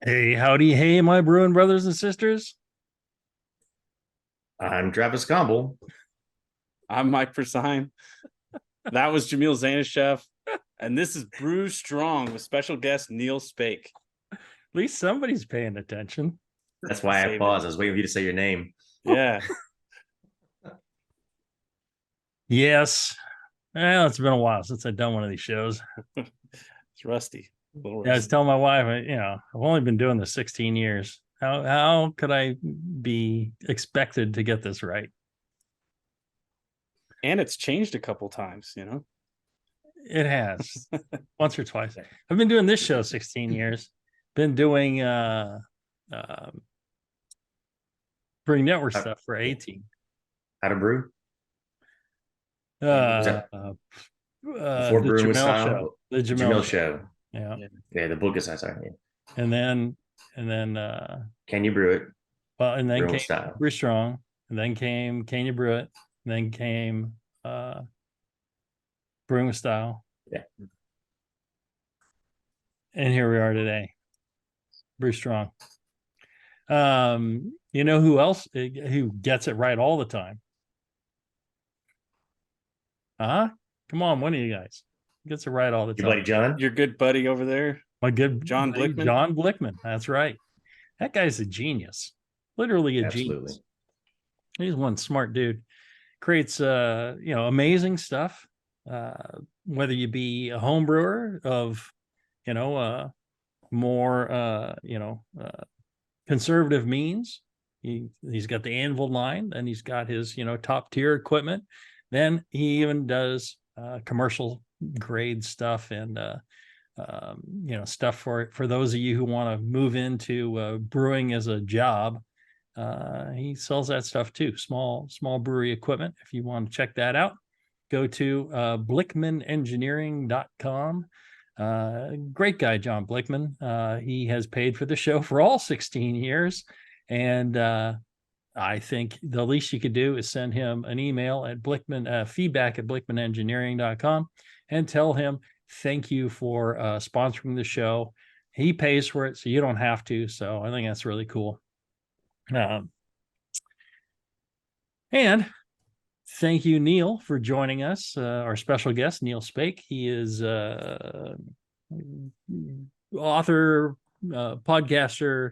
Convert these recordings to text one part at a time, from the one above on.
Hey, howdy, hey, my brewing brothers and sisters. I'm Travis Campbell. I'm Mike Persine. That was Jamil Zanishev. And this is Brew Strong with special guest Neil Spake. At least somebody's paying attention. That's why I Saved paused. it. I was waiting for you to say your name. Yeah. Yes. Well, it's been a while since I've done one of these shows. It's rusty. A little Yeah, I was rusty. telling my wife, I've only been doing this 16 years. How could I be expected to get this right? And it's changed a couple times, It has once or twice. I've been doing this show 16 years. Been doing Bring Network How, stuff for 18. how to brew? Was Uh, that uh, before the brewing with Jamel style? show. The The Jamel Jamil show. show. Yeah. Yeah. Yeah, the book is sorry. Yeah. And then Can you brew it? and then Brewing came with style. Brew Strong, and then came Can You Brew It, and then came Brewing with Style, Yeah. and here we are today, Brew Strong. You know who else who gets it right all the time? Come on, one of you guys gets it right all the Your buddy time. John? Your good buddy over there, My good John buddy, Blickman. John Blickman. That's right. That guy's a genius, literally a Absolutely. genius. He's one smart dude. Creates amazing stuff. Whether you be a home brewer of more conservative means, he's got the Anvil line, and he's got his top tier equipment. Then he even does commercial grade stuff, and stuff for those of you who want to move into brewing as a job. He sells that stuff too. Small brewery equipment. If you want to check that out, go to blickmanengineering.com. Great guy, John Blickman. He has paid for the show for all 16 years. And I think the least you could do is send him an email at feedback at blickmanengineering.com, and tell him thank you for sponsoring the show. He pays for it, so you don't have to. So I think that's really cool. And thank you, Neil, for joining us. Our special guest, Neil Spake. He is author, podcaster,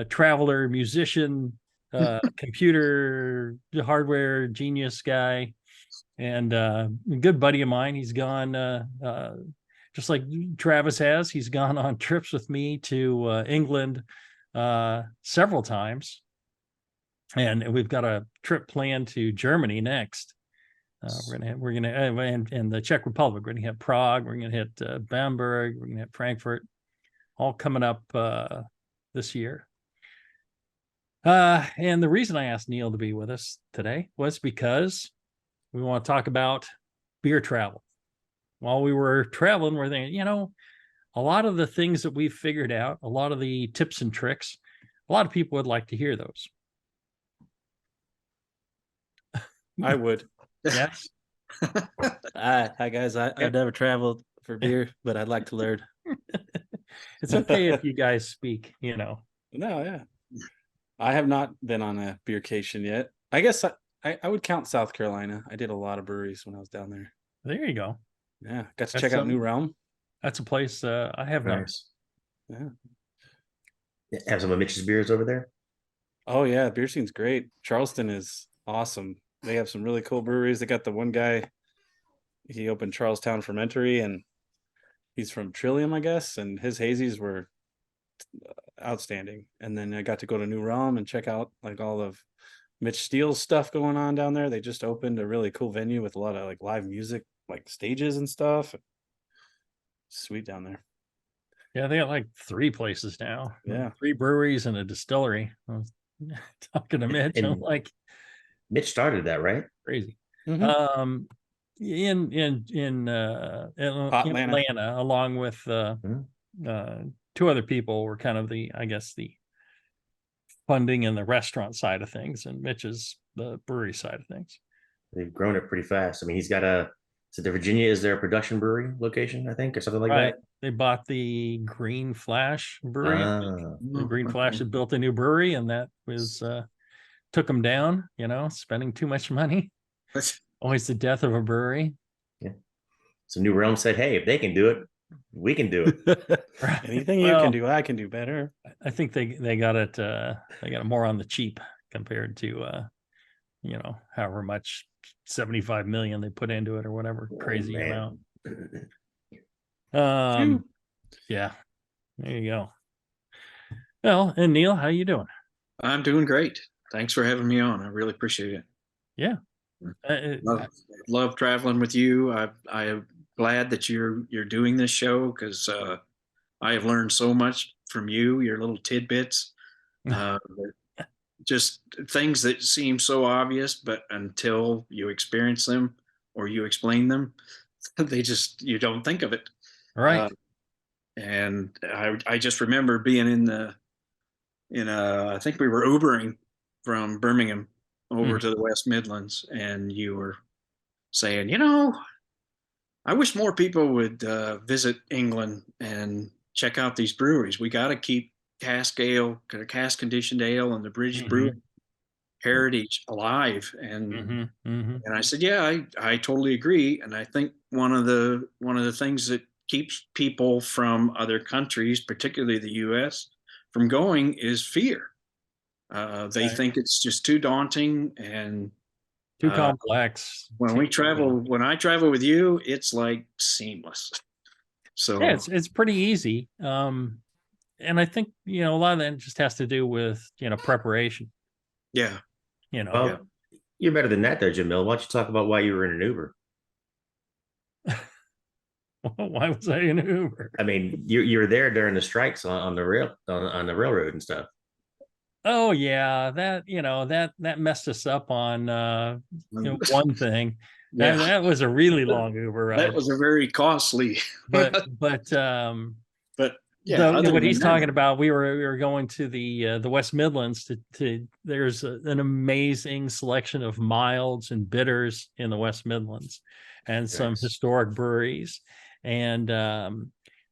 traveler, musician, computer hardware genius guy, and a good buddy of mine. He's gone, just like Travis has. He's gone on trips with me to England several times, and we've got a trip planned to Germany next. We're gonna and the Czech Republic. We're gonna hit Prague. We're gonna hit Bamberg. We're gonna hit Frankfurt. All coming up this year. And the reason I asked Neil to be with us today was because we want to talk about beer travel. While we were traveling, we're thinking, a lot of the things that we've figured out, a lot of the tips and tricks, a lot of people would like to hear those. I would. Yes. Hi guys. I've never traveled for beer, but I'd like to learn. It's okay if you guys speak, No, yeah. I have not been on a beercation yet. I guess I would count South Carolina. I did a lot of breweries when I was down there. There you go. Yeah. Got to check out New Realm. That's a place I have not. Nice. Yeah. Have some of Mitch's beers over there? Oh yeah, beer scene's great. Charleston is awesome. They have some really cool breweries. They got the one guy, he opened Charlestown Fermentory, and he's from Trillium, I guess, and his hazies were outstanding. And then I got to go to New Realm and check out like all of Mitch Steele's stuff going on down there. They just opened a really cool venue with a lot of like live music, like stages and stuff. Sweet down there. Yeah, they got like 3 places now. Yeah. 3 breweries and a distillery. I was talking to Mitch. I'm And like, Mitch started that, right? crazy. Mhm. In Atlanta. Atlanta, along with 2 other people, were kind of the funding and the restaurant side of things, and Mitch is the brewery side of things. They've grown it pretty fast. I mean, he's got a So the Virginia is their production brewery location, I think, or something like Right. that. They bought the Green Flash Brewery. I think. Ah, The Oh, Green okay. Flash had built a new brewery, and that was took them down. Spending too much money. Always the death of a brewery. yeah. So New Realm said, "Hey, if they can do it, we can do it." Anything you Well, can do, I can do better. I think they got it more on the cheap compared to however much 75 million they put into it or whatever crazy amount. Phew. Yeah, there you go. Well, and Neil, how you doing? I'm doing great. Thanks for having me on. I really appreciate it. Yeah. Love traveling with you. I am glad that you're doing this show because I have learned so much from you. Your little tidbits, just things that seem so obvious, but until you experience them or you explain them, you don't think of it. Right. And I just remember being I think we were Ubering from Birmingham over to the West Midlands, and you were saying, I wish more people would visit England and check out these breweries. We got to keep cask conditioned ale, and the British brewing heritage alive. And I said, yeah, I totally agree. And I think one of the things that keeps people from other countries, particularly the U.S., from going is fear. They think it's just too daunting and too complex. When I travel with you, it's like seamless. So yeah, it's pretty easy. And I think a lot of that just has to do with preparation. Yeah. Well, you're better than that, though, Jamil. Why don't you talk about why you were in an Uber? Why was I in an Uber? I mean, you were there during the strikes on the on the railroad and stuff. Oh yeah, that messed us up on one thing. Yeah. That was a really long Uber ride. That was a very costly. but yeah, what he's talking about, we were going to the West Midlands to there's an amazing selection of milds and bitters in the West Midlands, and some historic breweries, and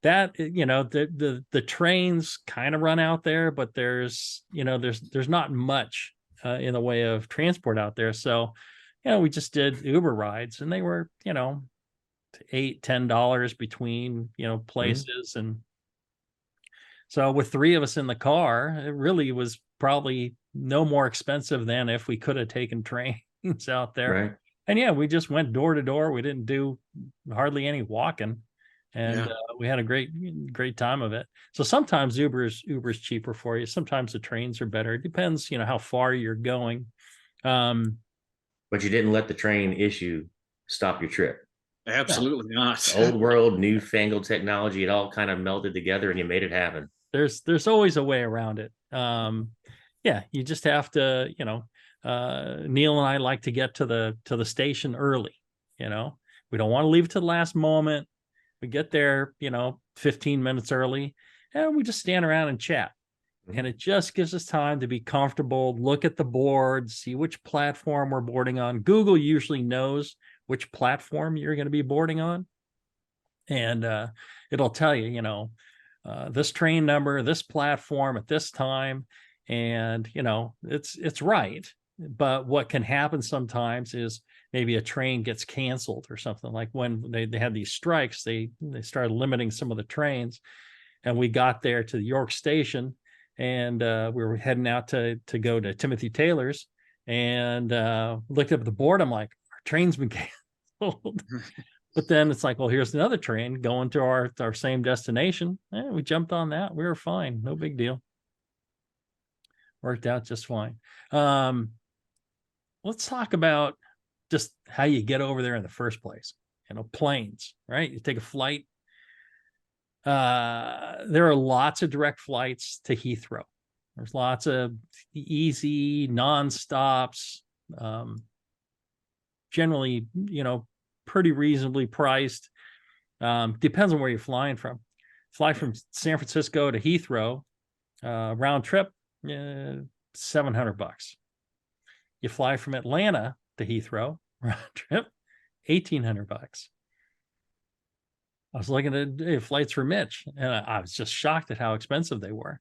that the trains kind of run out there, but there's not much in the way of transport out there, so we just did Uber rides, and they were $8-10 between places, and so with three of us in the car, it really was probably no more expensive than if we could have taken trains out there. Right. And we just went door to door. We didn't do hardly any walking, and we had a great time of it. So sometimes Uber's cheaper for you. Sometimes the trains are better. It depends, how far you're going. But you didn't let the train issue stop your trip. Absolutely not. Old world, newfangled technology, it all kind of melded together and you made it happen. There's always a way around it. You just have to, Neil and I like to get to the station early. We don't want to leave it to the last moment. We get there, 15 minutes early, and we just stand around and chat. And it just gives us time to be comfortable, look at the board, see which platform we're boarding on. Google usually knows which platform you're going to be boarding on. And it'll tell you, this train number, this platform at this time. And, it's right. But what can happen sometimes is maybe a train gets canceled or something. Like when they had these strikes, they started limiting some of the trains. And we got there to the York Station, and we were heading out to go to Timothy Taylor's, and looked up at the board. I'm like, our train's been canceled. But then it's like, well, here's another train going to our same destination. We jumped on that. We were fine. No big deal. Worked out just fine. Let's talk about just how you get over there in the first place. Planes, right? You take a flight. There are lots of direct flights to Heathrow. There's lots of easy non-stops. Generally, pretty reasonably priced. Depends on where you're flying from. Fly from San Francisco to Heathrow, round trip, $700. You fly from Atlanta to Heathrow, round trip, $1,800. I was looking at flights for Mitch, and I was just shocked at how expensive they were.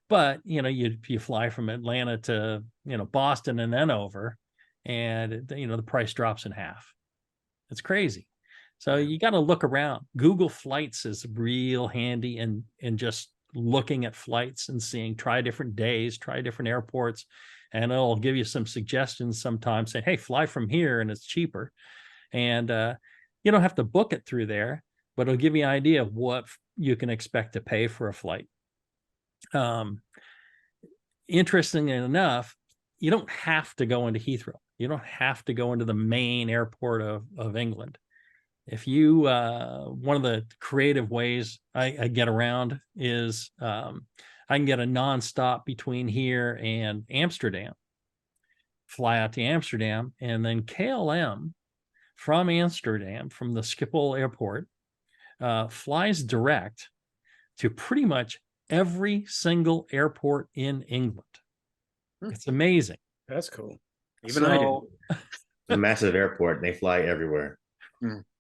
But you fly from Atlanta to Boston and then over, and the price drops in half. It's crazy. So you got to look around. Google Flights is real handy in just looking at flights and try different days, try different airports, and it'll give you some suggestions sometimes, saying, hey, fly from here and it's cheaper. And you don't have to book it through there, but it'll give you an idea of what you can expect to pay for a flight. Interesting enough, you don't have to go into Heathrow. You don't have to go into the main airport of England. If you, one of the creative ways I get around is I can get a nonstop between here and Amsterdam, fly out to Amsterdam, and then KLM from Amsterdam, from the Schiphol airport, flies direct to pretty much every single airport in England. It's amazing. That's cool. Even I did. It's a massive airport. And they fly everywhere.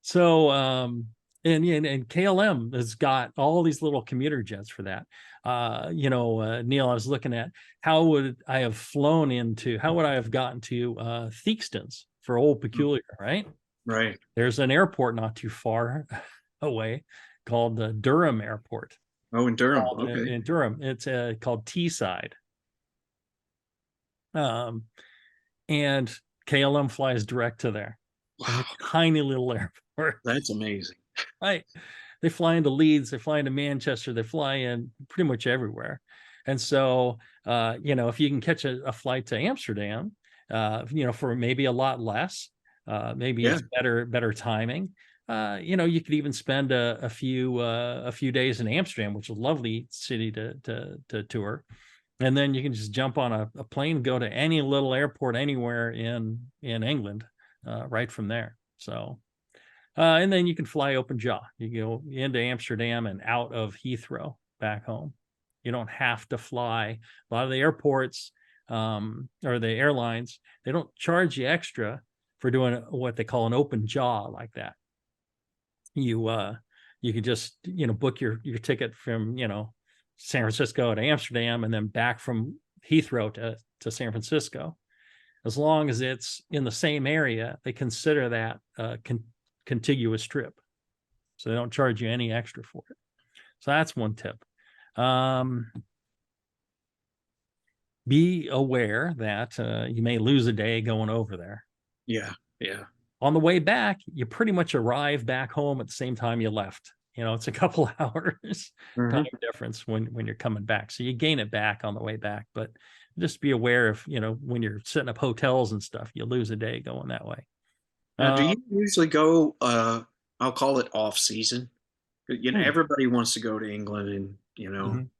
So, and KLM has got all these little commuter jets for that. Neil, I was looking at how would I have gotten to Theakston's for Old Peculiar, right? Right. There's an airport not too far away called the Durham Airport. Oh, in Durham. Okay. In Durham, it's called Teesside. And KLM flies direct to there. Wow. Tiny little airport. That's amazing. Right. They fly into Leeds, they fly into Manchester, they fly in pretty much everywhere. And so, if you can catch a flight to Amsterdam, for maybe a lot less, maybe it's better timing. You could even spend a few days in Amsterdam, which is a lovely city to tour. And then you can just jump on a plane and go to any little airport anywhere in England, right from there. So, and then you can fly open jaw. You go into Amsterdam and out of Heathrow back home. You don't have to fly. A lot of the airports or the airlines, they don't charge you extra for doing what they call an open jaw like that. You could just book your ticket from San Francisco to Amsterdam and then back from Heathrow to San Francisco. As long as it's in the same area, they consider that contiguous trip. So they don't charge you any extra for it. So that's one tip. Be aware that you may lose a day going over there. Yeah. Yeah. On the way back, you pretty much arrive back home at the same time you left. It's a couple hours time difference when you're coming back. So you gain it back on the way back, but just be aware of, when you're setting up hotels and stuff, you lose a day going that way. Now, do you usually go, I'll call it off season? Everybody wants to go to England in,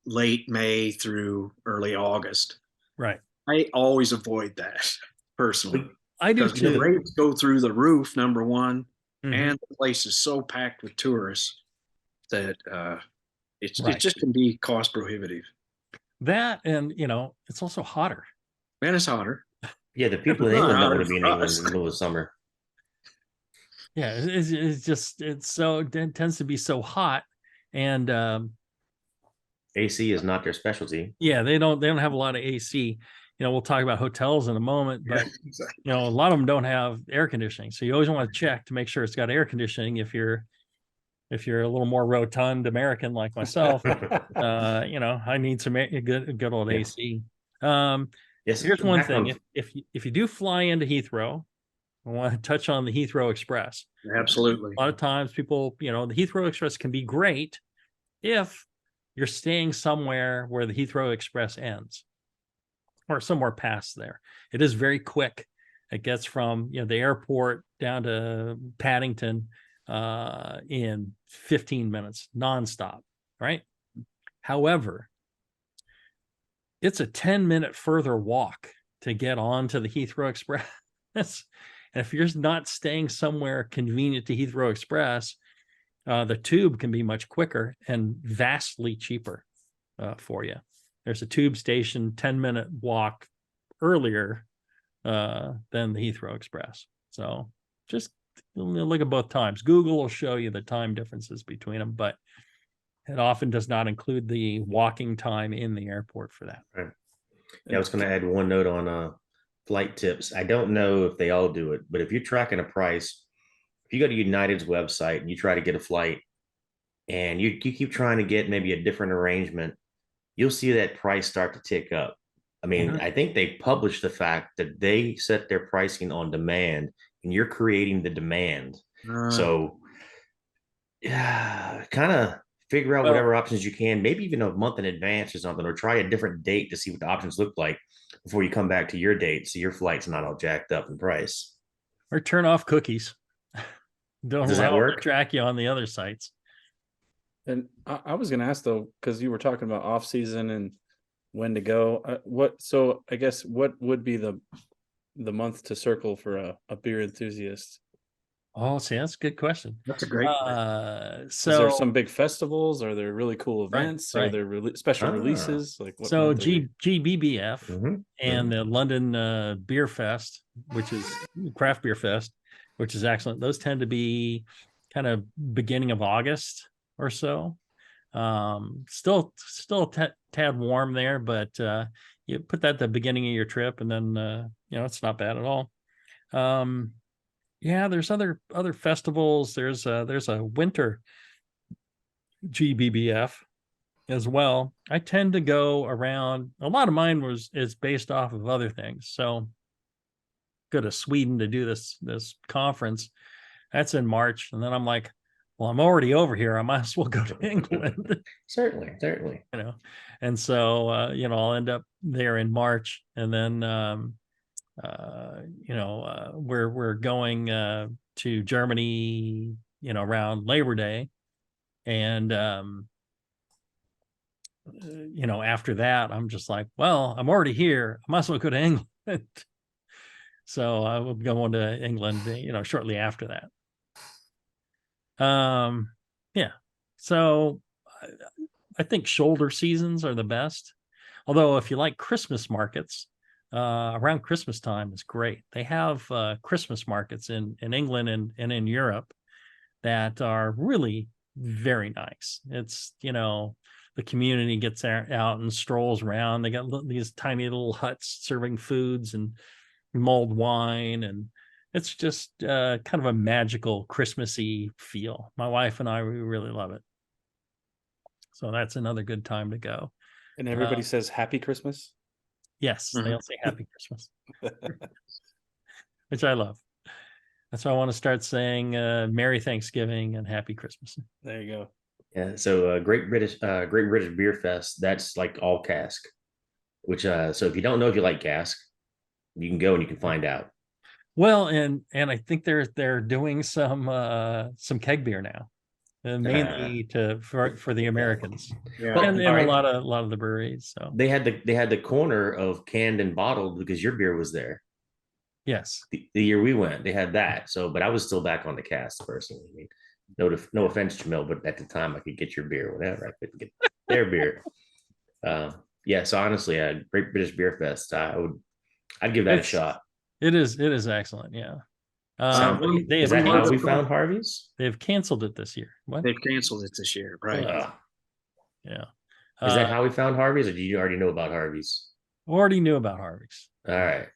late May through early August. Right. I always avoid that personally. I do too. The rates go through the roof, number one, and the place is so packed with tourists that it just can be cost prohibitive. That, and it's also hotter. And it's hotter. Yeah, the people in England don't want to be in England in the middle of summer. Yeah, it tends to be so hot, and AC is not their specialty. Yeah, they don't have a lot of AC. We'll talk about hotels in a moment, but exactly. A lot of them don't have air conditioning. So you always want to check to make sure it's got air conditioning. If you're a little more rotund American like myself, I need some good old AC. Yes. Here's one thing: if you do fly into Heathrow, I want to touch on the Heathrow Express. Absolutely. A lot of times, people, the Heathrow Express can be great if you're staying somewhere where the Heathrow Express ends, or somewhere past there. It is very quick. It gets from the airport down to Paddington in 15 minutes, nonstop, right? However, it's a 10-minute further walk to get onto the Heathrow Express. And if you're not staying somewhere convenient to Heathrow Express, the tube can be much quicker and vastly cheaper for you. There's a tube station 10-minute walk earlier than the Heathrow Express. So just look at both times. Google will show you the time differences between them, but it often does not include the walking time in the airport for that. Right. Yeah, I was going to add one note on flight tips. I don't know if they all do it, but if you're tracking a price, if you go to United's website and you try to get a flight and you keep trying to get maybe a different arrangement, you'll see that price start to tick up. I mean, I think they published the fact that they set their pricing on demand and you're creating the demand. So, yeah, kind of figure out whatever options you can, maybe even a month in advance or something, or try a different date to see what the options look like before you come back to your date so your flight's not all jacked up in price. Or turn off cookies. Don't Does that allow them to work? track you on the other sites. And I was going to ask though, because you were talking about off season and when to go. So I guess what would be the month to circle for a beer enthusiast? Oh, see, that's a good question. That's a great question. Is there So some big festivals? Are there really cool events? right. Are there special releases? Like what so month are we- GBBF Mhm. and the London Beer Fest, which is Craft Beer Fest, which is excellent. Those tend to be kind of beginning of August or so. Still a tad warm there, but you put that at the beginning of your trip, and then it's not bad at all. Yeah, there's other festivals. There's a winter GBBF as well. I tend to go around. A lot of mine is based off of other things. So go to Sweden to do this conference. That's in March, and then I'm like, well, I'm already over here. I might as well go to England. Certainly. And so I'll end up there in March, and then we're going to Germany, around Labor Day, and after that, I'm just like, well, I'm already here. I might as well go to England. So I will be going to England, shortly after that. Yeah. So I think shoulder seasons are the best. Although if you like Christmas markets, around Christmas time is great. They have Christmas markets in England and in Europe that are really very nice. It's, the community gets out and strolls around. They got these tiny little huts serving foods and mulled wine, and it's just kind of a magical Christmassy feel. My wife and I, we really love it. So that's another good time to go. And everybody says Happy Christmas? Yes, they all say Happy Christmas, which I love. That's why I want to start saying Merry Thanksgiving and Happy Christmas. There you go. Yeah. So Great British Beer Fest, that's like all cask, which so if you don't know if you like cask, you can go and you can find out. Well, and I think they're doing some keg beer now, mainly for the Americans, Yeah. and All a right. lot of the breweries. So They had the corner of canned and bottled because your beer was there. yes, The year we went, they had that. So, but I was still back on the cast personally. I mean, no offense, Jamil, but at the time I could get your beer, whatever. I couldn't get their beer. Yeah. So honestly, Great British Beer Fest, I'd give that a shot. It is excellent. Yeah. Is that how we found Harvey's? They've canceled it this year. What? They've canceled it this year, right? Yeah. Is that how we found Harvey's, or do you already know about Harvey's? Already knew about Harvey's. All right.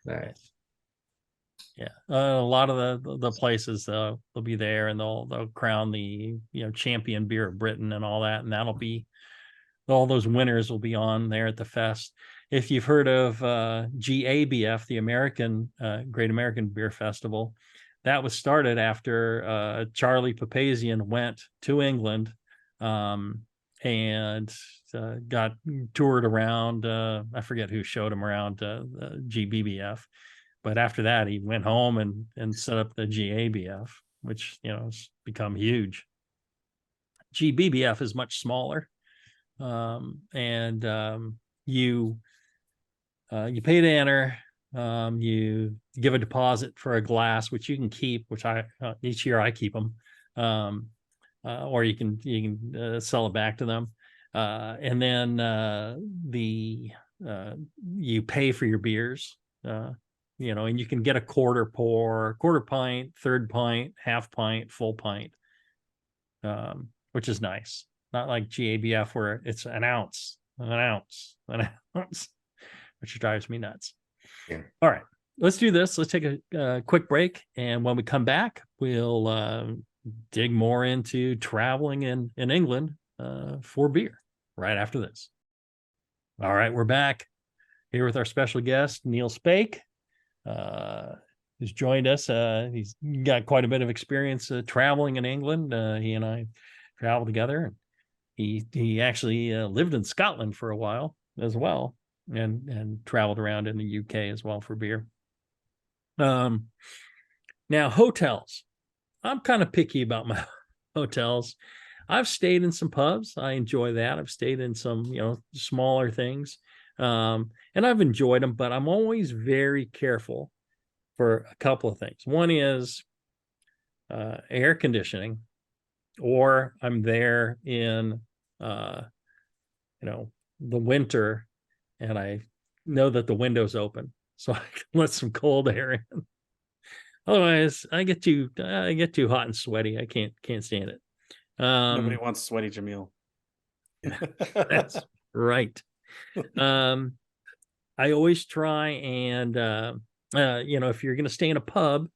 Yeah, a lot of the places they'll be there, and they'll crown the champion beer of Britain and all that, and that'll be all those winners will be on there at the fest. If you've heard of GABF, the Great American Beer Festival, that was started after Charlie Papazian went to England and got toured around. I forget who showed him around GBBF. But after that, he went home and set up the GABF, which has become huge. GBBF is much smaller, and you pay to enter. You give a deposit for a glass, which you can keep, which I each year I keep them, or you can sell it back to them, and then you pay for your beers. and you can get a quarter pour, quarter pint, third pint, half pint, full pint, which is nice. Not like GABF where it's an ounce, which drives me nuts. Yeah. All right, let's do this. Let's take a quick break. And when we come back, we'll dig more into traveling in England for beer right after this. All right, we're back here with our special guest, Neil Spake, who's joined us. He's got quite a bit of experience traveling in England. He and I traveled together. He actually lived in Scotland for a while as well, and traveled around in the UK as well for beer. Now hotels. I'm kind of picky about my hotels. I've stayed in some pubs. I enjoy that. I've stayed in some, smaller things. And I've enjoyed them, but I'm always very careful for a couple of things. One is air conditioning, or I'm there in, the winter, and I know that the window's open, so I can let some cold air in. Otherwise, I get too hot and sweaty. I can't stand it. Nobody wants sweaty Jamil. That's right. I always try and if you're going to stay in a pub,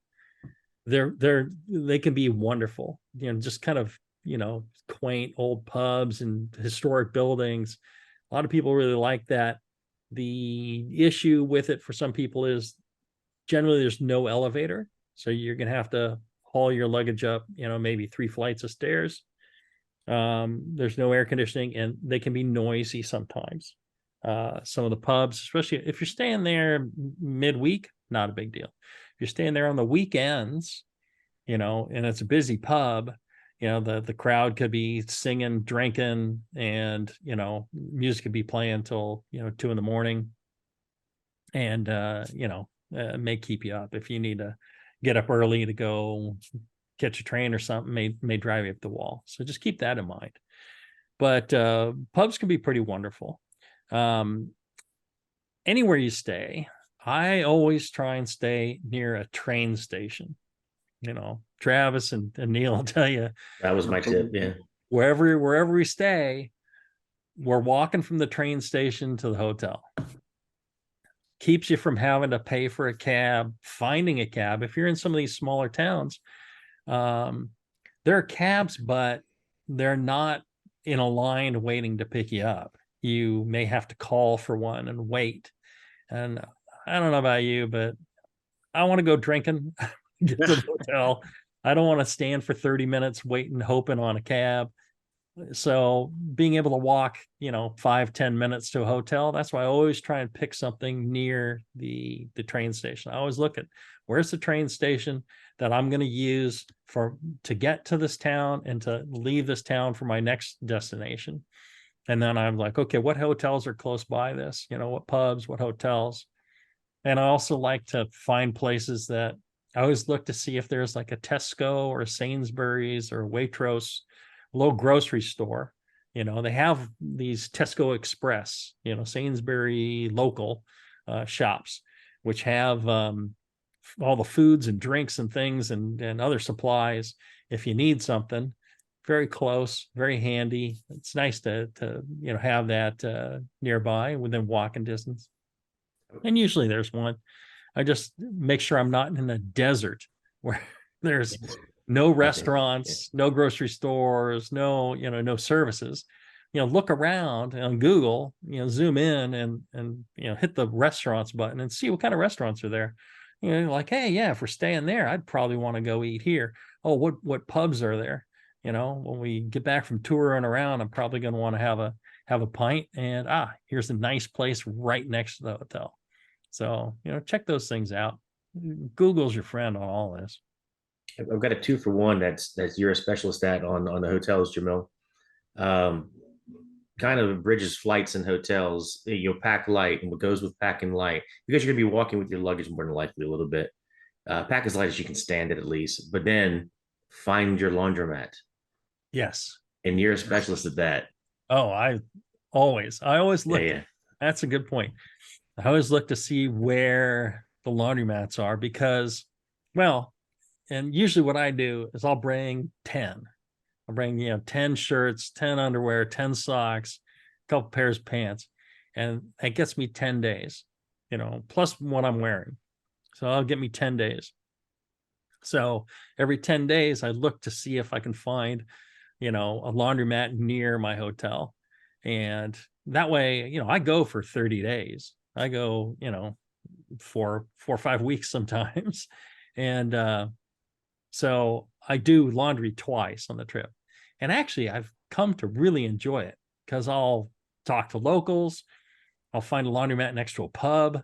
they can be wonderful. Just kind of quaint old pubs and historic buildings. A lot of people really like that. The issue with it for some people is generally there's no elevator, so you're going to have to haul your luggage up, maybe 3 flights of stairs. There's no air conditioning, and they can be noisy sometimes. Some of the pubs, especially if you're staying there midweek, not a big deal. If you're staying there on the weekends, and it's a busy pub, the crowd could be singing, drinking, and music could be playing till 2 a.m, and may keep you up. If you need to get up early to go catch a train or something, may drive you up the wall. So just keep that in mind. But pubs can be pretty wonderful. Anywhere you stay, I always try and stay near a train station. Travis and Neil will tell you That was my tip. Yeah. wherever we stay, we're walking from the train station to the hotel. Keeps you from having to pay for a cab, finding a cab. If you're in some of these smaller towns, there are cabs, but they're not in a line waiting to pick you up. You may have to call for one and wait. And I don't know about you, but I want to go drinking, get to the hotel. I don't want to stand for 30 minutes waiting, hoping on a cab. So being able to walk, 5-10 minutes to a hotel, that's why I always try and pick something near the train station. I always look at where's the train station that I'm going to use to get to this town and to leave this town for my next destination. And then I'm like, okay, what hotels are close by this? What pubs, what hotels? And I also like to find places that I always look to see if there's like a Tesco or a Sainsbury's or a Waitrose, low grocery store. They have these Tesco Express, Sainsbury local shops, which have all the foods and drinks and things and other supplies. If you need something, very close, very handy. It's nice to have that nearby within walking distance. And usually there's one. I just make sure I'm not in a desert where there's no restaurants, no grocery stores, no services. Look around on Google, zoom in and hit the restaurants button and see what kind of restaurants are there. Like, hey, yeah, if we're staying there, I'd probably want to go eat here. Oh, what pubs are there? When we get back from touring around, I'm probably going to want to have a pint, and here's a nice place right next to the hotel. So, check those things out. Google's your friend on all this. I've got a 2-for-1 that's you're a specialist at on the hotels, Jamil. Kind of bridges flights and hotels. You'll pack light, and what goes with packing light, because you're going to be walking with your luggage more than likely a little bit. Pack as light as you can stand it at least, but then find your laundromat. Yes. And you're a specialist at that. Oh, I always look. Yeah. That's a good point. I always look to see where the laundromats are because, well, and usually what I do is I'll bring 10. I'll bring, 10 shirts, 10 underwear, 10 socks, a couple pairs of pants. And that gets me 10 days, plus what I'm wearing. So I'll get me 10 days. So every 10 days, I look to see if I can find, a laundromat near my hotel. And that way, I go for 30 days. I go, for 4 or 5 weeks sometimes. And so I do laundry twice on the trip. And actually, I've come to really enjoy it because I'll talk to locals. I'll find a laundromat next to a pub.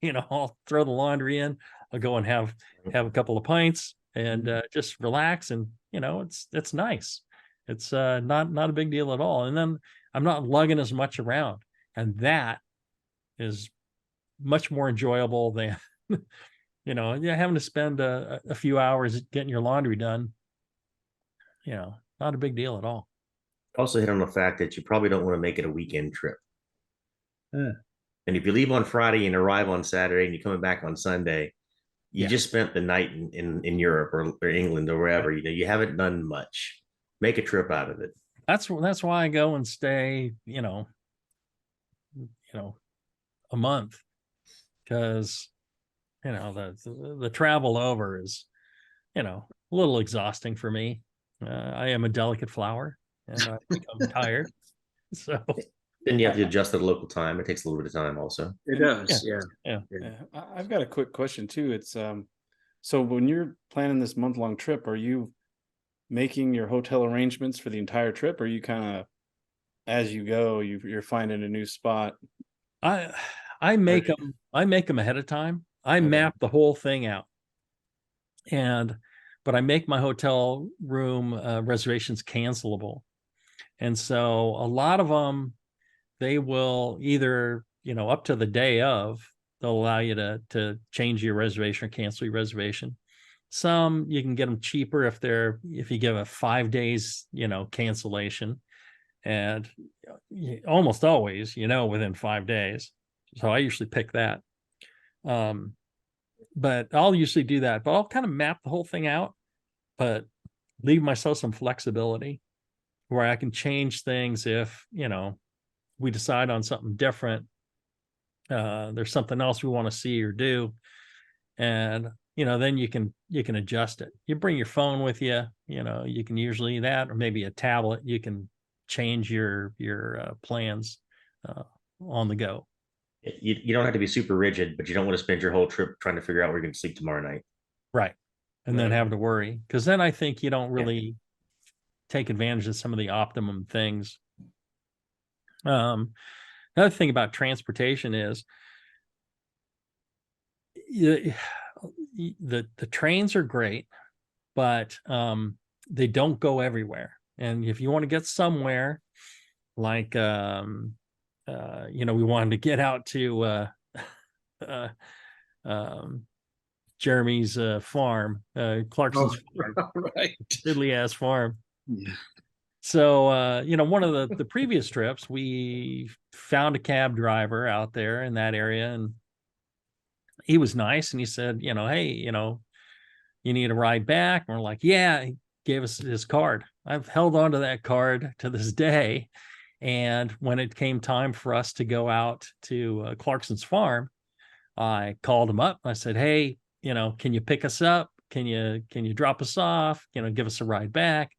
I'll throw the laundry in. I'll go and have a couple of pints and just relax. And it's nice. It's not a big deal at all. And then I'm not lugging as much around, and that is much more enjoyable than having to spend a few hours getting your laundry done. Not a big deal at all. Also hit on the fact that you probably don't want to make it a weekend trip. Yeah. And if you leave on Friday and arrive on Saturday and you're coming back on Sunday, you just spent the night in Europe or England or wherever. You haven't done much. Make a trip out of it. That's why I go and stay, a month, because the travel over is, a little exhausting for me. I am a delicate flower, and I become tired. So then you have to adjust to the local time. It takes a little bit of time also. It does. Yeah. I've got a quick question too. It's so when you're planning this month-long trip, are you making your hotel arrangements for the entire trip, or are you kind of, as you go, you're finding a new spot? I make them ahead of time. I map the whole thing out, but I make my hotel room reservations cancelable. And so a lot of them, they will either, up to the day of, they'll allow you to change your reservation or cancel your reservation. Some you can get them cheaper if you give a 5 days, cancellation, and almost always, within 5 days. So I usually pick that. But I'll usually do that, but I'll kind of map the whole thing out, but leave myself some flexibility where I can change things if, we decide on something different. There's something else we want to see or do. And, then you can adjust it. You bring your phone with you, you can usually that, or maybe a tablet, you can change your plans on the go. You don't have to be super rigid, but you don't want to spend your whole trip trying to figure out where you're going to sleep tomorrow night. Right. And then have to worry, because then I think you don't really take advantage of some of the optimum things. Another thing about transportation is the trains are great, but they don't go everywhere. And if you want to get somewhere, like we wanted to get out to Jeremy's farm, Clarkson's farm, right, diddly ass farm. Yeah. So one of the previous trips, we found a cab driver out there in that area, and he was nice, and he said, hey, you need a ride back? And we're like, yeah. He gave us his card. I've held on to that card to this day. And when it came time for us to go out to Clarkson's farm, I called him up. I said, hey, can you pick us up? Can you drop us off? Give us a ride back?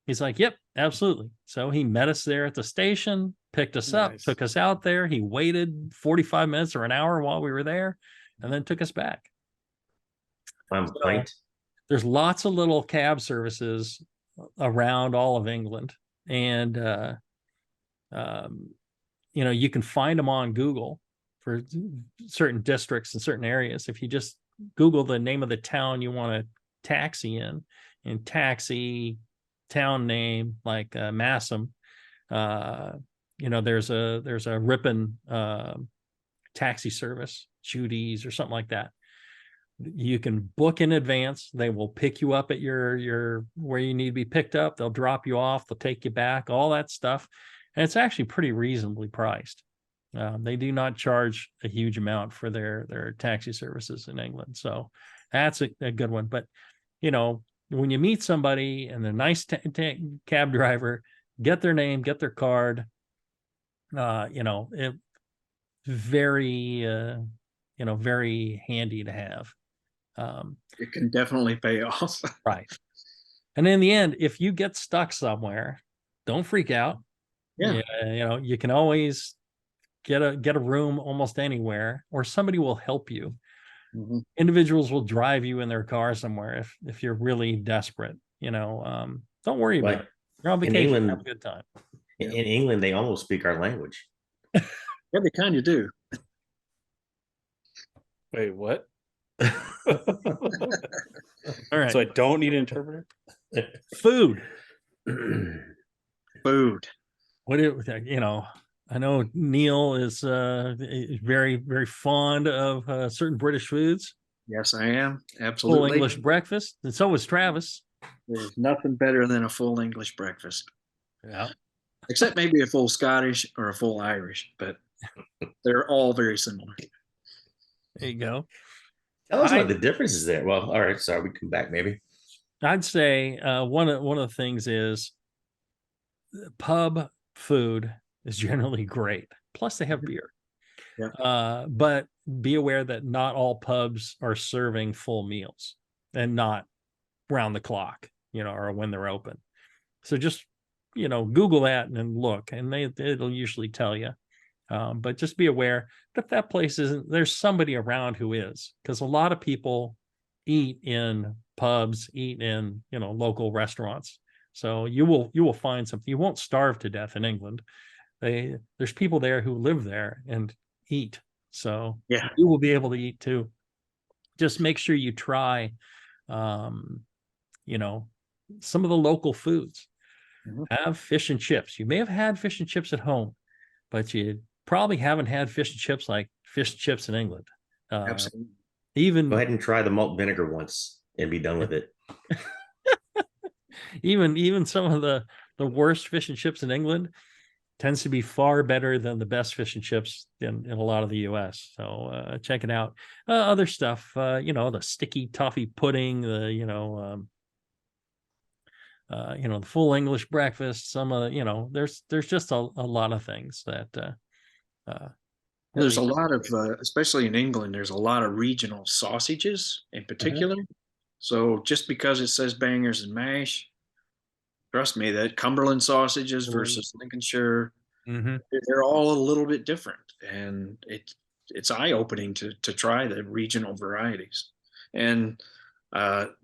He's like, yep, absolutely. So he met us there at the station, picked us up, took us out there. He waited 45 minutes or an hour while we were there, and then took us back. There's lots of little cab services around all of England. And, you can find them on Google for certain districts and certain areas. If you just Google the name of the town you want to taxi in, and taxi town name like Massam, there's a Ripon taxi service, Judy's or something like that. You can book in advance. They will pick you up at your where you need to be picked up. They'll drop you off. They'll take you back, all that stuff. And it's actually pretty reasonably priced. They do not charge a huge amount for their taxi services in England, so that's a good one. But when you meet somebody and a nice cab driver, get their name, get their card. It very very handy to have. It can definitely pay off. Right. And in the end, if you get stuck somewhere, don't freak out. Yeah. You can always get a room almost anywhere, or somebody will help you. Mhm. Individuals will drive you in their car somewhere if you're really desperate. Don't worry about it. You're on in vacation, England, have a good time. in England, they almost speak our language. Yeah, they kind of do. Wait, what? All right. So I don't need an interpreter? Food. Food. What I know Neil is very, very fond of certain British foods. Yes, I am. Full Absolutely. English breakfast, and so is Travis. There's nothing better than a full English breakfast, Yeah. except maybe a full Scottish or a full Irish, but they're all very similar. There you go. Tell us what the difference is there. Well, all right. Sorry, we come back maybe. I'd say one of the things is pub food is generally great. Plus, they have beer. Yeah. But be aware that not all pubs are serving full meals, and not round the clock, or when they're open. So just Google that and look, and it'll usually tell you. But just be aware that if that place isn't, there's somebody around who is, because a lot of people eat in pubs, eat in local restaurants. So you will find something. You won't starve to death in England. There's people there who live there and eat. So Yeah. you will be able to eat too. Just make sure you try, some of the local foods. Mhm. Have fish and chips. You may have had fish and chips at home, but you probably haven't had fish and chips like fish and chips in England. Absolutely. Even Go ahead and try the malt vinegar once and be done with it. even some of the worst fish and chips in England tends to be far better than the best fish and chips in a lot of the US. So check it out. Other stuff, the sticky toffee pudding, the full English breakfast. Some there's just a lot of things that There's a lot of, especially in England, there's a lot of regional sausages in particular. So just because it says bangers and mash, trust me, that Cumberland sausages versus Lincolnshire, they're all a little bit different, and it's eye opening to try the regional varieties. And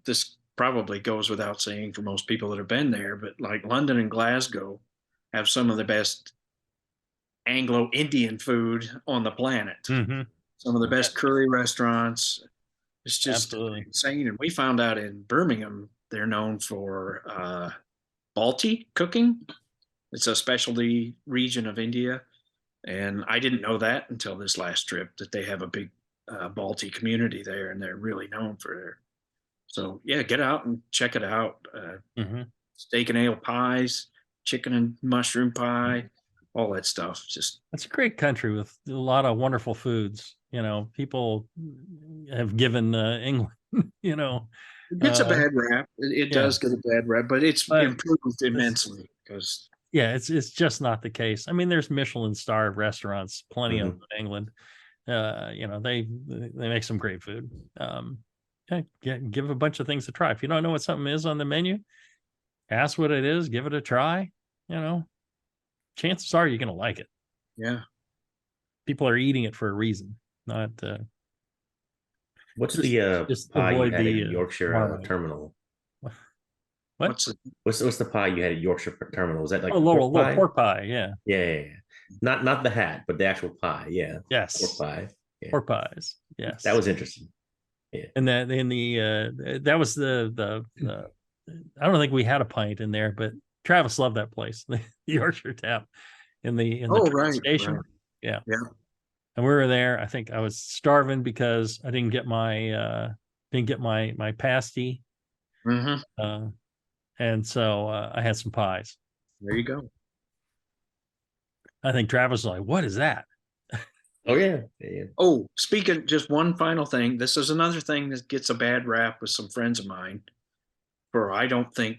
this probably goes without saying for most people that have been there, but like London and Glasgow have some of the best Anglo-Indian food on the planet. Some of the best curry restaurants. It's just insane. And we found out in Birmingham, they're known for Balti cooking. It's a specialty region of India. And I didn't know that until this last trip, that they have a big Balti community there, and they're really known for their. So yeah, get out and check it out. Steak and ale pies, chicken and mushroom pie, all that stuff. It's a great country with a lot of wonderful foods. People have given England, it gets a bad rap. It does get a bad rap, but it's improved immensely because. Yeah, it's just not the case. I mean, there's Michelin starred restaurants, plenty of in England. They make some great food. Give a bunch of things a try. If you don't know what something is on the menu, ask what it is, give it a try. Chances are you're going to like it. Yeah. People are eating it for a reason, not. What's the pie you had in Yorkshire terminal? What? What's the pie you had at Yorkshire Terminal? Was that like little pork pie? Yeah. Yeah. Not the hat, but the actual pie. Yeah. Yes. Pork pie. Yeah. Pork pies. Yes. That was interesting. Yeah. And that in the that was the I don't think we had a pint in there, but Travis loved that place, the Yorkshire Tap in the train station. Right. Yeah. Yeah. And we were there. I think I was starving because I didn't get my pasty. And so I had some pies. There you go. I think Travis was like, "What is that?" Oh yeah, yeah. Oh, speaking, just one final thing. This is another thing that gets a bad rap with some friends of mine for I don't think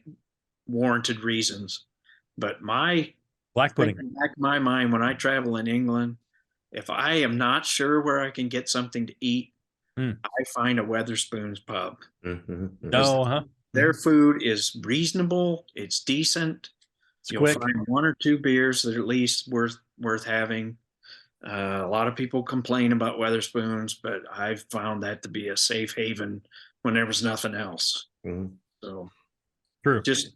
warranted reasons. But my Black pudding. thinking back in my mind when I travel in England, if I am not sure where I can get something to eat, Mm. I find a Weatherspoons pub. No, Oh, huh? Their food is reasonable, it's decent. It's You'll quick. find one or two beers that are at least worth having. A lot of people complain about Weatherspoons, but I've found that to be a safe haven when there was nothing else. So True. just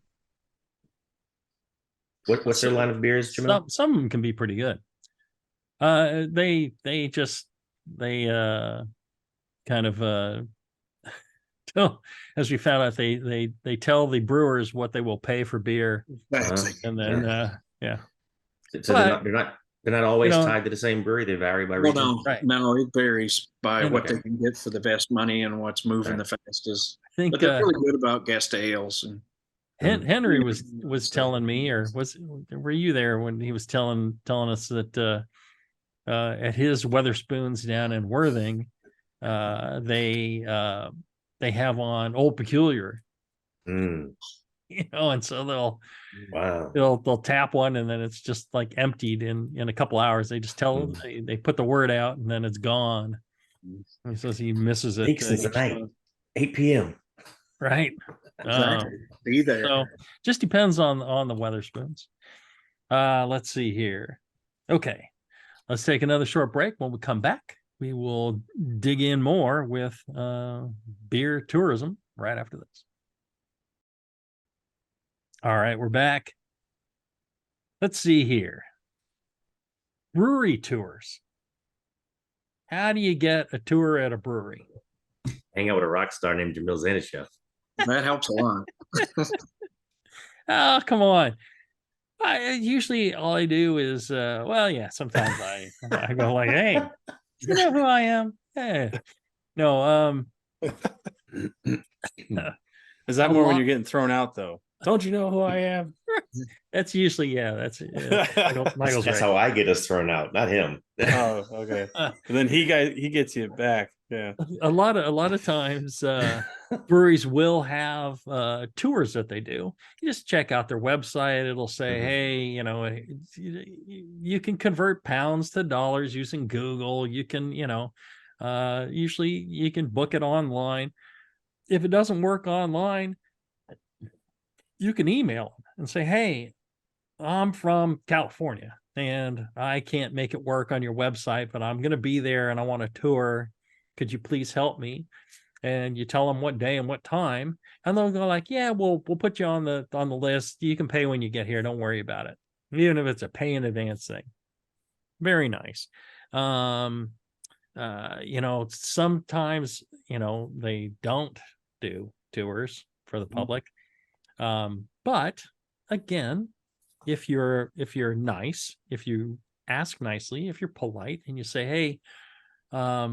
what's their line of beers, Jamil? Some of them can be pretty good. They kind of as we found out, they tell the brewers what they will pay for beer, and then yeah. So they're not always tied to the same brewery. They vary by well, region. no, it varies by And- what they can get for the best money and what's moving the fastest. I think But they're really good about guest ales and Henry was telling me, or were you there when he was telling us that at his Weatherspoons down in Worthing, they have on Old Peculiar, and so they'll tap one, and then it's just like emptied in a couple hours. They just tell they put the word out, and then it's gone. And he says he misses it. Peaks is the night, 8 p.m. Right. exactly. Be there. So just depends on the Weatherspoons. Let's see here. Okay, let's take another short break. When we come back, we will dig in more with beer tourism right after this. All right, we're back. Let's see here. Brewery tours. How do you get a tour at a brewery? Hang out with a rock star named Jamil Zanishev. That helps a lot. Oh, come on. Usually all I do is sometimes I go like, hey, you know who I am? Hey. No, Is that more when you're getting thrown out though? Don't you know who I am? that's usually Michael's That's right. how I get us thrown out, not him. Oh, okay. And then he gets you back. Yeah. A lot of times breweries will have tours that they do. You just check out their website. It'll say, hey, you can convert pounds to dollars using Google. You can, usually you can book it online. If it doesn't work online, you can email them and say, hey, I'm from California and I can't make it work on your website, but I'm going to be there and I want a tour. Could you please help me? And you tell them what day and what time, and they'll go like, yeah, we'll put you on the list. You can pay when you get here. Don't worry about it. Even if it's a pay in advance thing. Very nice. Sometimes, they don't do tours for the public. But again, if you're nice, if you ask nicely, if you're polite and you say, hey, I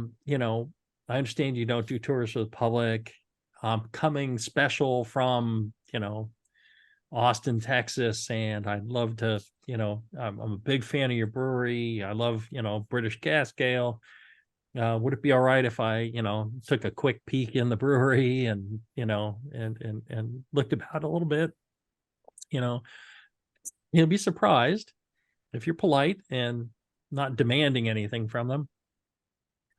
understand you don't do tours for the public. I'm coming special from, Austin, Texas, and I'd love to, I'm a big fan of your brewery. I love, British cask ale. Would it be all right if I, took a quick peek in the brewery and, and looked about a little bit? You'll be surprised if you're polite and not demanding anything from them.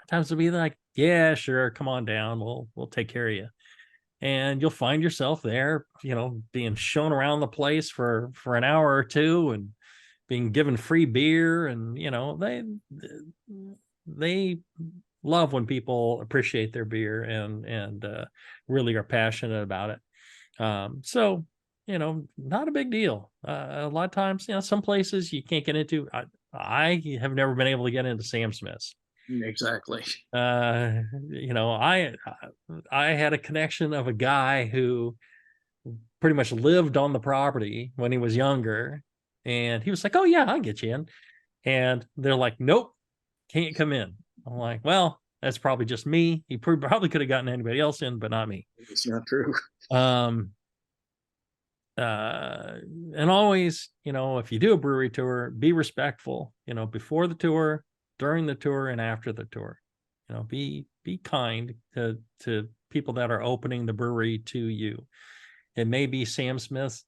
Sometimes they'll be like, yeah, sure, come on down. We'll take care of you. And you'll find yourself there, being shown around the place for an hour or two and being given free beer. And, they love when people appreciate their beer and really are passionate about it. So, not a big deal. A lot of times, some places you can't get into. I have never been able to get into Sam Smith's. Exactly. I had a connection of a guy who pretty much lived on the property when he was younger, and he was like, oh yeah, I'll get you in. And they're like, nope, can't come in. I'm like, well, that's probably just me. He probably could have gotten anybody else in, but not me. It's not true. And always, if you do a brewery tour, be respectful, before the tour, during the tour and after the tour. Be kind to people that are opening the brewery to you. It may be Sam Smith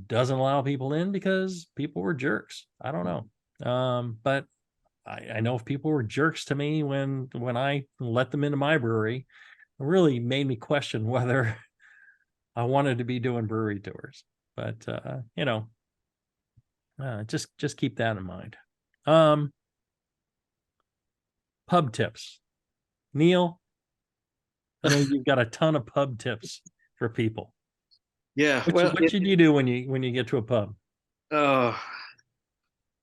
doesn't allow people in because people were jerks. I don't know. But I know if people were jerks to me when I let them into my brewery, it really made me question whether I wanted to be doing brewery tours. But just keep that in mind. Pub tips. Neil, I know you've got a ton of pub tips for people. Yeah. What should you do when you get to a pub?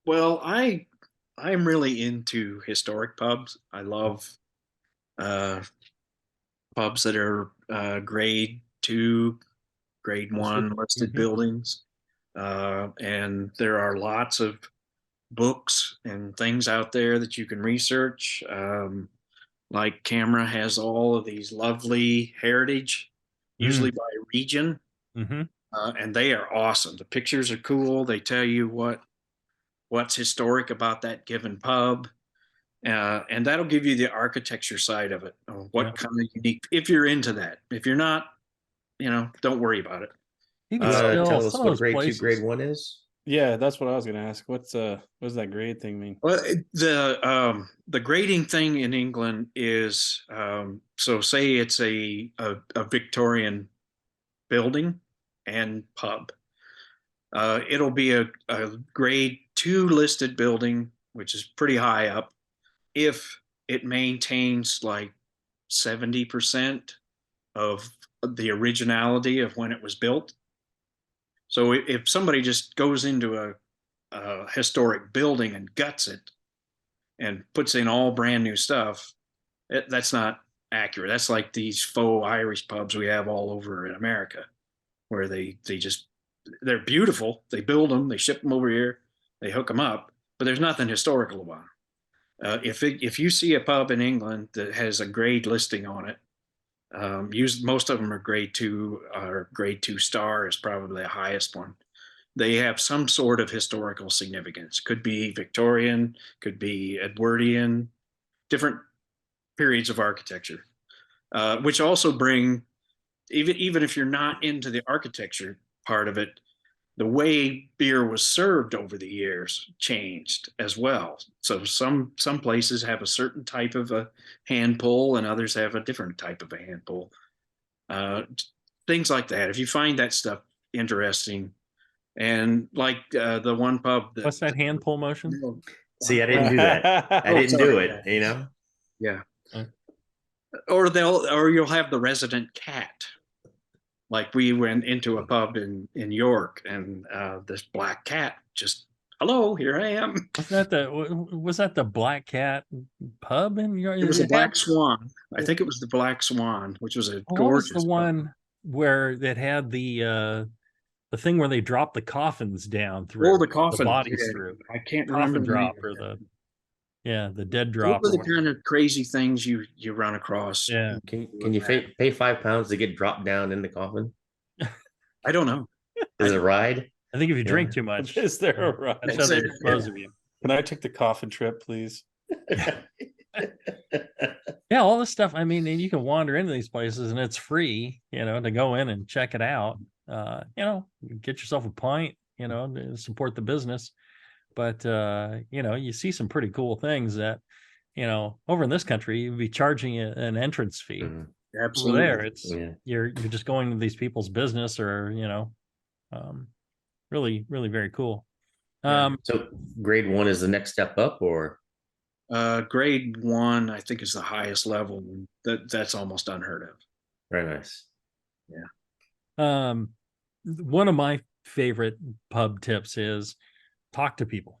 Well, I'm really into historic pubs. I love pubs that are grade 2, grade 1 listed buildings. And there are lots of books and things out there that you can research. Like Camera has all of these lovely heritage, usually by region, and they are awesome. The pictures are cool. They tell you what's historic about that given pub, and that'll give you the architecture side of it. What kind of unique? If you're into that, if you're not, don't worry about it. You can still Tell us some of what those grade places. 2, grade 1 is. Yeah, that's what I was going to ask. What does that grade thing mean? Well, the grading thing in England is so say it's a Victorian building and pub. It'll be a grade 2 listed building, which is pretty high up, if it maintains like 70% of the originality of when it was built. So if somebody just goes into a historic building and guts it and puts in all brand new stuff, that's not accurate. That's like these faux Irish pubs we have all over in America, where they're beautiful. They build them, they ship them over here, they hook them up, but there's nothing historical about them. If you see a pub in England that has a grade listing on it, most of them are grade 2 or grade 2 star is probably the highest one. They have some sort of historical significance. Could be Victorian, could be Edwardian, different periods of architecture, which also bring, even if you're not into the architecture part of it, the way beer was served over the years changed as well. So some places have a certain type of a hand pull and others have a different type of a hand pull. Things like that. If you find that stuff interesting, and like the one pub What's that hand pull motion? See, I didn't do that. I didn't do it. Yeah. Or you'll have the resident cat. Like we went into a pub in York, and this black cat just, hello, here I am. Was that the Black Cat pub in York? It was a Black Swan. I think it was the Black Swan, which was a gorgeous. What was the one pub where that had the thing where they dropped the coffins down through? the coffin, the bodies through. I can't Coffin remember drop or the dead drop. What were the kind of crazy things you run across? Yeah. Can you pay £5 to get dropped down in the coffin? I don't know. Is it a ride? I think if you drink too much, Is there a ride? that's how they dispose of you. Can I take the coffin trip, please? Yeah, all this stuff. I mean, and you can wander into these places and it's free, to go in and check it out. Get yourself a pint, to support the business. But you see some pretty cool things that, over in this country, you'd be charging an entrance fee. Absolutely. Over there, it's you're just going to these people's business, or really, really very cool. So grade 1 is the next step up, or grade 1, I think, is the highest level. That's almost unheard of. very nice. Yeah. One of my favorite pub tips is talk to people.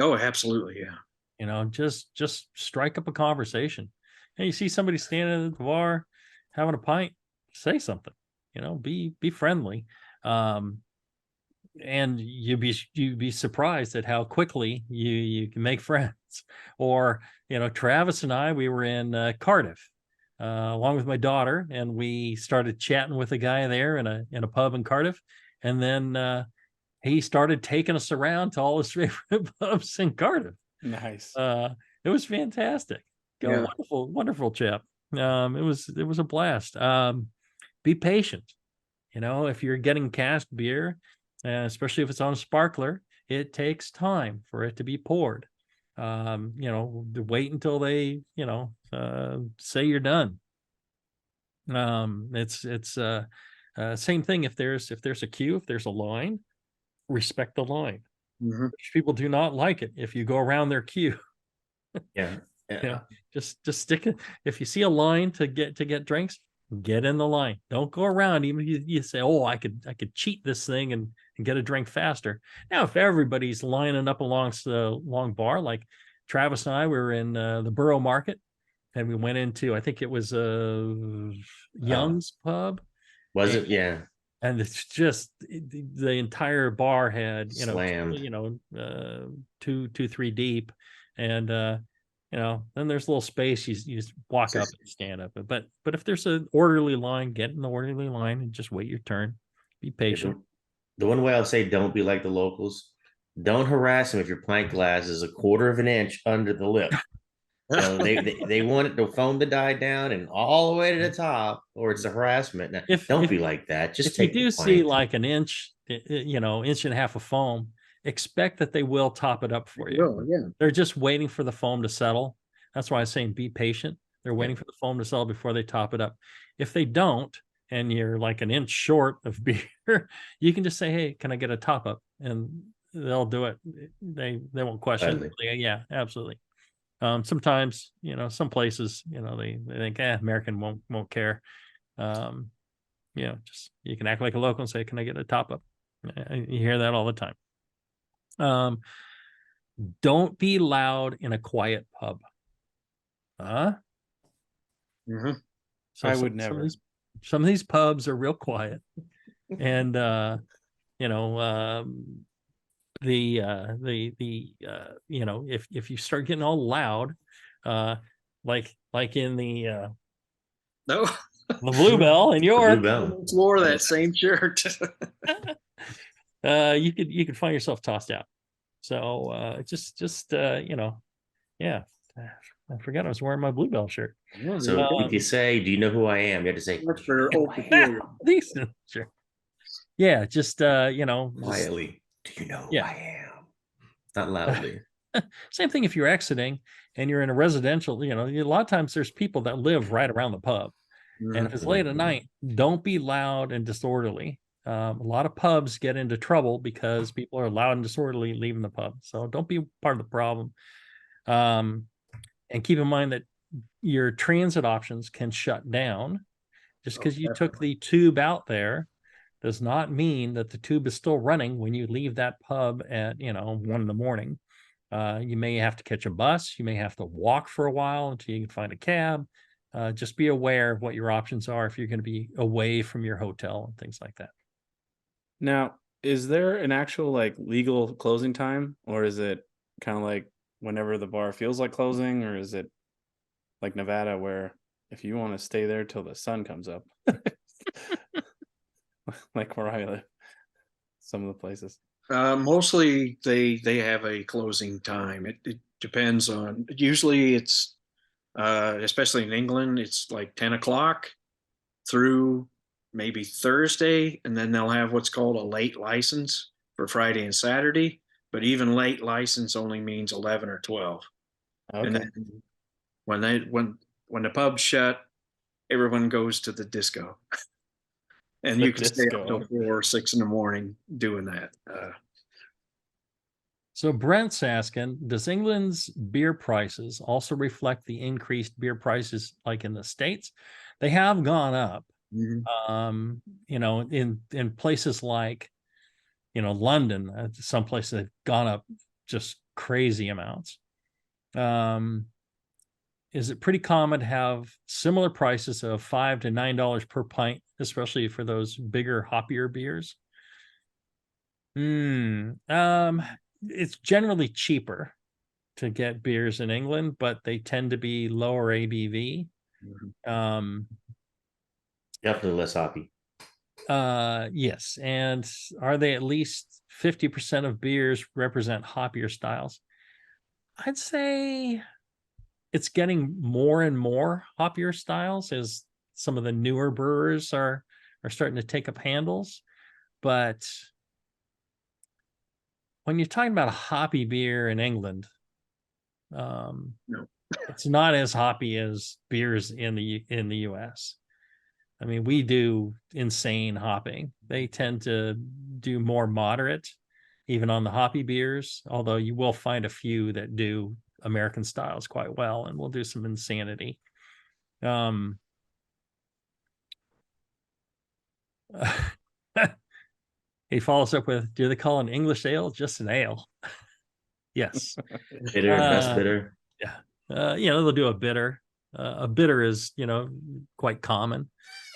Oh, absolutely. Yeah. Just strike up a conversation. And you see somebody standing at the bar having a pint, say something, be friendly. And you'd be surprised at how quickly you can make friends. Or, Travis and I, we were in Cardiff along with my daughter, and we started chatting with a guy there in a pub in Cardiff. And then he started taking us around to all his favorite pubs in Cardiff. Nice. It was fantastic. Yeah. Wonderful, wonderful chap. It was a blast. Be patient. You know, if you're getting cast beer, especially if it's on a sparkler, it takes time for it to be poured. You know, wait until they, say you're done. It's same thing. If there's a queue, if there's a line, respect the line. Mhm. People do not like it if you go around their queue. Yeah. You know, just stick it. If you see a line to get drinks, get in the line. Don't go around. Even if you say, "Oh, I could cheat this thing and get a drink faster." Now, if everybody's lining up along the long bar, like Travis and I were in the Borough Market, and we went into, I think it was Young's Pub. Was and, it? Yeah. And it's just the entire bar had Slammed. two, three deep, and then there's a little space. You just walk up and stand up. But if there's an orderly line, get in the orderly line and just wait your turn. Be patient. The one way I'll say don't be like the locals. Don't harass them if your pint glass is a quarter of an inch under the lip. They want it, the foam to die down and all the way to the top, or it's a harassment. Now, don't be like that. Just if you take the do see pint. like an inch, inch and a half of foam, expect that they will top it up for you. Oh, yeah. They're just waiting for the foam to settle. That's why I'm saying be patient. They're waiting for the foam to settle before they top it up. If they don't, and you're like an inch short of beer, you can just say, "Hey, can I get a top up?" And they'll do it. They won't question. Gladly. Yeah, absolutely. Sometimes, some places, they think, American won't care. Just you can act like a local and say, "Can I get a top up?" You hear that all the time. Don't be loud in a quiet pub. Mhm. So I would never. Some of these pubs are real quiet, and if you start getting all loud, like in the No, Bluebell in The York, Bluebell. wore that same shirt. you could find yourself tossed out. So yeah. I forgot I was wearing my Bluebell shirt. So if you say, "Do you know who I am?" you have to say, Much for "Do you know old who I am?" Superior. Decent, sure. Yeah, just Quietly. "Do you know who Yeah. I am?" Not loudly. Same thing if you're exiting and you're in a residential, a lot of times there's people that live right around the pub. And if it's late at night, don't be loud and disorderly. A lot of pubs get into trouble because people are loud and disorderly leaving the pub. So don't be part of the problem. And keep in mind that your transit options can shut down. Just because you took the tube out there does not mean that the tube is still running when you leave that pub at 1 in the morning. You may have to catch a bus. You may have to walk for a while until you can find a cab. Just be aware of what your options are if you're going to be away from your hotel and things like that. Now, is there an actual like legal closing time, or is it kind of like whenever the bar feels like closing, or is it like Nevada where if you want to stay there till the sun comes up, like where I live, some of the places? Mostly they have a closing time. It depends on, usually it's especially in England, it's like 10 o'clock through maybe Thursday, and then they'll have what's called a late license for Friday and Saturday. But even late license only means 11 or 12. And Okay. then when the pub's shut, everyone goes to the disco. And you can stay up till 4 or 6 in the morning doing that. So Brent's asking, does England's beer prices also reflect the increased beer prices like in the States? They have gone up. Mhm. In places like, London, some places have gone up just crazy amounts. Is it pretty common to have similar prices of $5 to $9 per pint, especially for those bigger, hoppier beers? It's generally cheaper to get beers in England, but they tend to be lower ABV. Definitely less hoppy. Yes. And are they at least 50% of beers represent hoppier styles? I'd say it's getting more and more hoppier styles as some of the newer brewers are starting to take up handles. But when you're talking about a hoppy beer in England, No. it's not as hoppy as beers in the US. I mean, we do insane hopping. They tend to do more moderate, even on the hoppy beers, although you will find a few that do American styles quite well and will do some insanity. He follows up with, do they call an English ale just an ale? Yes. Bitter, best bitter. Yeah. They'll do a bitter. A bitter is, quite common.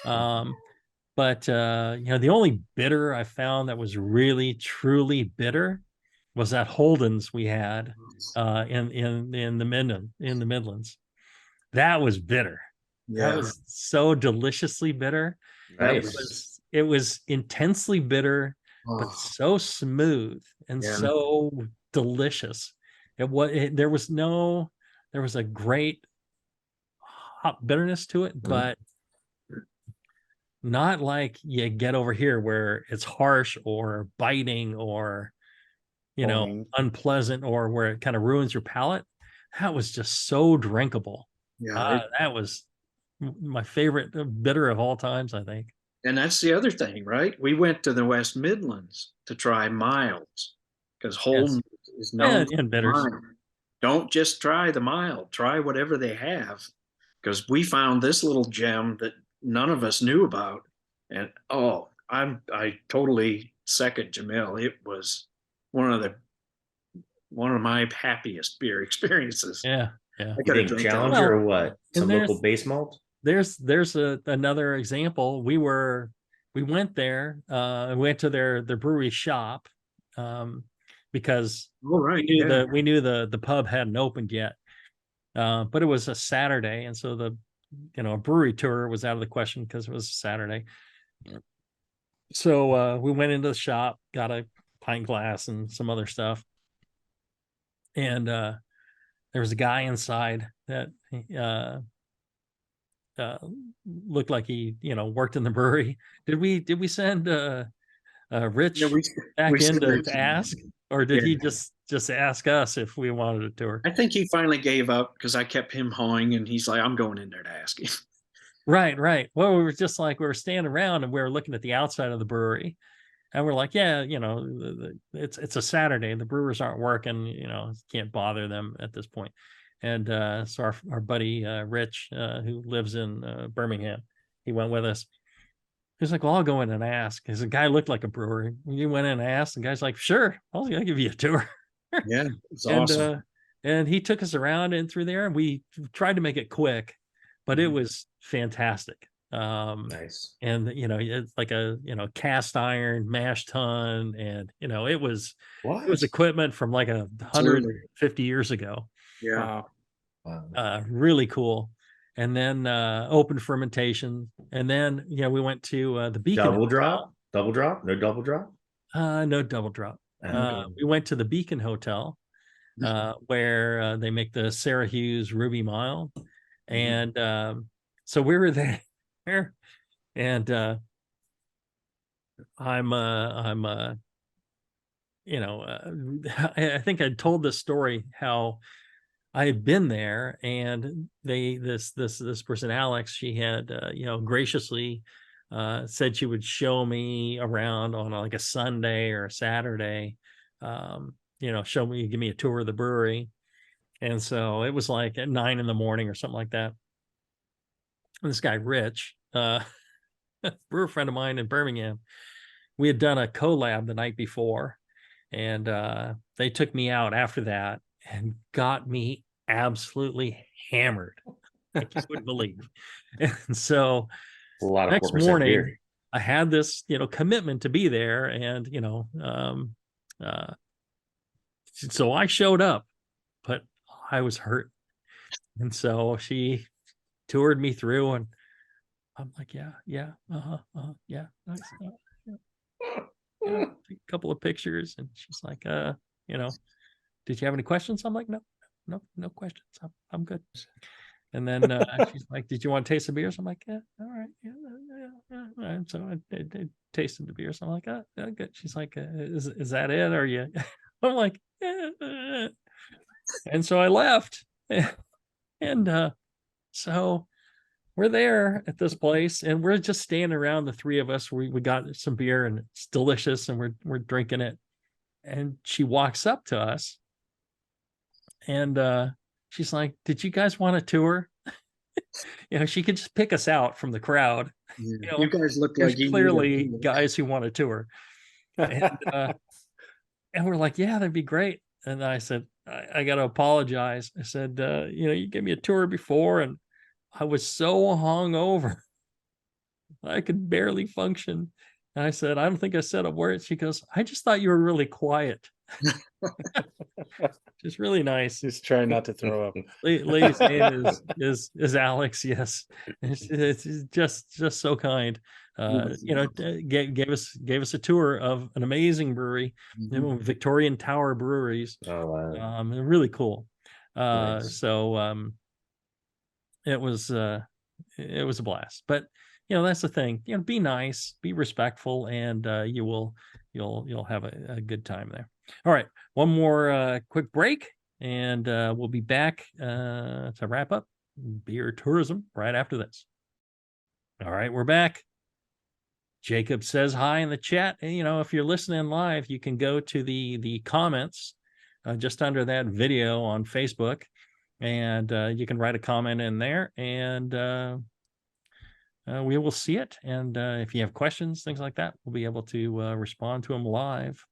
But the only bitter I found that was really truly bitter was that Holden's we had in the Midlands. That was bitter. That was so deliciously bitter. Nice. It was intensely bitter, but so smooth and so delicious. There was a great hop bitterness to it, but not like you get over here where it's harsh or biting or unpleasant, or where it kind of ruins your palate. That was just so drinkable. That was my favorite bitter of all times, I think. And that's the other thing, right? We went to the West Midlands to try milds because Holden is known for bitters. mild. Don't just try the mild, try whatever they have, because we found this little gem that none of us knew about. And I totally second Jamil. It was one of my happiest beer experiences. Yeah. You think Challenger or what? Some local base malt? There's another example. We went there, we went to their brewery shop, because we knew the pub hadn't opened yet, but it was a Saturday, and so a brewery tour was out of the question because it was a Saturday. So we went into the shop, got a pint glass and some other stuff, and there was a guy inside that looked like he worked in the brewery. Did we send Rich back in to ask, or did he just ask us if we wanted a tour? I think he finally gave up because I kept him hawing, and he's like, I'm going in there to ask him. Right. Well, we were standing around and we were looking at the outside of the brewery, and we're like, yeah, it's a Saturday, the brewers aren't working, can't bother them at this point. And so our buddy Rich, who lives in Birmingham, he went with us. He's like, well, I'll go in and ask. Because the guy looked like a brewer. You went in and asked, and the guy's like, sure, I'll give you a tour. Yeah, it's awesome. And he took us around and through there, and we tried to make it quick, but it was fantastic. Nice. And it's like a cast iron mash tun, and it was equipment from like 150 years ago. Yeah. Wow. Really cool. And then open fermentation, and then we went to the Beacon Double drop? No double drop? No double drop. We went to the Beacon Hotel, where they make the Sarah Hughes Ruby Mild, and so we were there, and I think I told this story how I had been there, and this person, Alex, she had graciously said she would show me around on like a Sunday or a Saturday, give me a tour of the brewery. And so it was like at 9 a.m. or something like that. And this guy Rich, brewer friend of mine in Birmingham, we had done a collab the night before, and they took me out after that and got me absolutely hammered. I just wouldn't believe. And so a lot of next morning beer. I had this, commitment to be there, and so I showed up, but I was hurt. And so she toured me through, and I'm like, yeah, nice, a couple of pictures, and she's like, did you have any questions? I'm like, no, no questions. I'm good. And then she's like, "Did you want to taste the beers?" I'm like, "Yeah, all right." Yeah. And so I tasted the beers. I'm like, "Oh, good." She's like, "Is that it? Or you?" I'm like, "Yeah." And so I left, and so we're there at this place, and we're just standing around, the three of us. We got some beer, and it's delicious, and we're drinking it. And she walks up to us, and she's like, "Did you guys want a tour?" She could just pick us out from the crowd. You guys look There's like you need a clearly tour. guys who want a tour. And, and we're like, "Yeah, that'd be great." And I said, I got to apologize. I said, "You gave me a tour before, and I was so hungover, I could barely function." And I said, "I don't think I said a word." She goes, "I just thought you were really quiet." Just really nice. Just trying not to throw up. Lady's name is Alex. Yes, it's just so kind. Gave us a tour of an amazing brewery, Victorian Tower Breweries. Oh wow. Really cool. Nice. So it was a blast. But that's the thing. Be nice, be respectful, and you'll have a good time there. All right, one more quick break, and we'll be back to wrap up beer tourism right after this. All right, we're back. Jacob says hi in the chat. And, if you're listening live, you can go to the comments just under that video on Facebook, and you can write a comment in there, and we will see it. And if you have questions, things like that, we'll be able to respond to them live.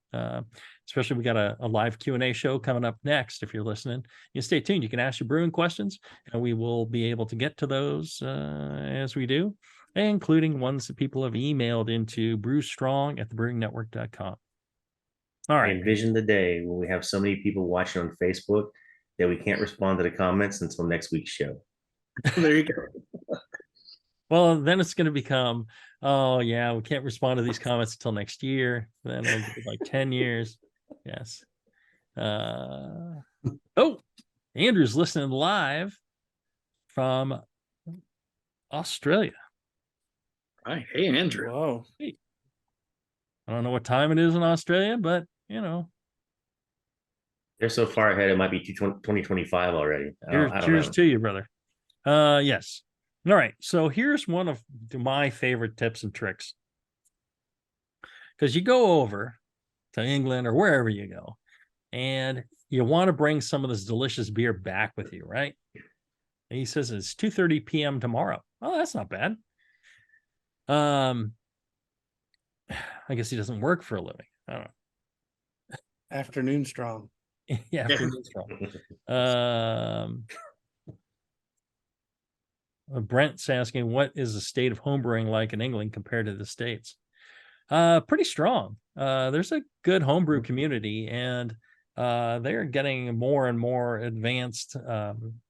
Especially we got a live Q&A show coming up next. If you're listening, you stay tuned. You can ask your brewing questions, and we will be able to get to those as we do, including ones that people have emailed into brewstrong@thebrewingnetwork.com. All I right. envision the day when we have so many people watching on Facebook that we can't respond to the comments until next week's show. There you go. Well, then it's going to become, oh yeah, we can't respond to these comments until next year. Then it'll be like 10 years. Yes. Oh, Andrew's listening live from Australia. Right. Hey, Andrew. Whoa. I don't know what time it is in Australia, but They're so far ahead, it might be 2025 already. I don't cheers know. to you, brother. Yes. All right. So here's one of my favorite tips and tricks. Because you go over to England or wherever you go, and you want to bring some of this delicious beer back with you, right? And he says it's 2:30 p.m. tomorrow. Oh, that's not bad. I guess he doesn't work for a living. I don't know. Afternoon strong. Yeah, afternoon strong. Brent's asking, what is the state of homebrewing like in England compared to the States? Pretty strong. There's a good homebrew community, and they're getting more and more advanced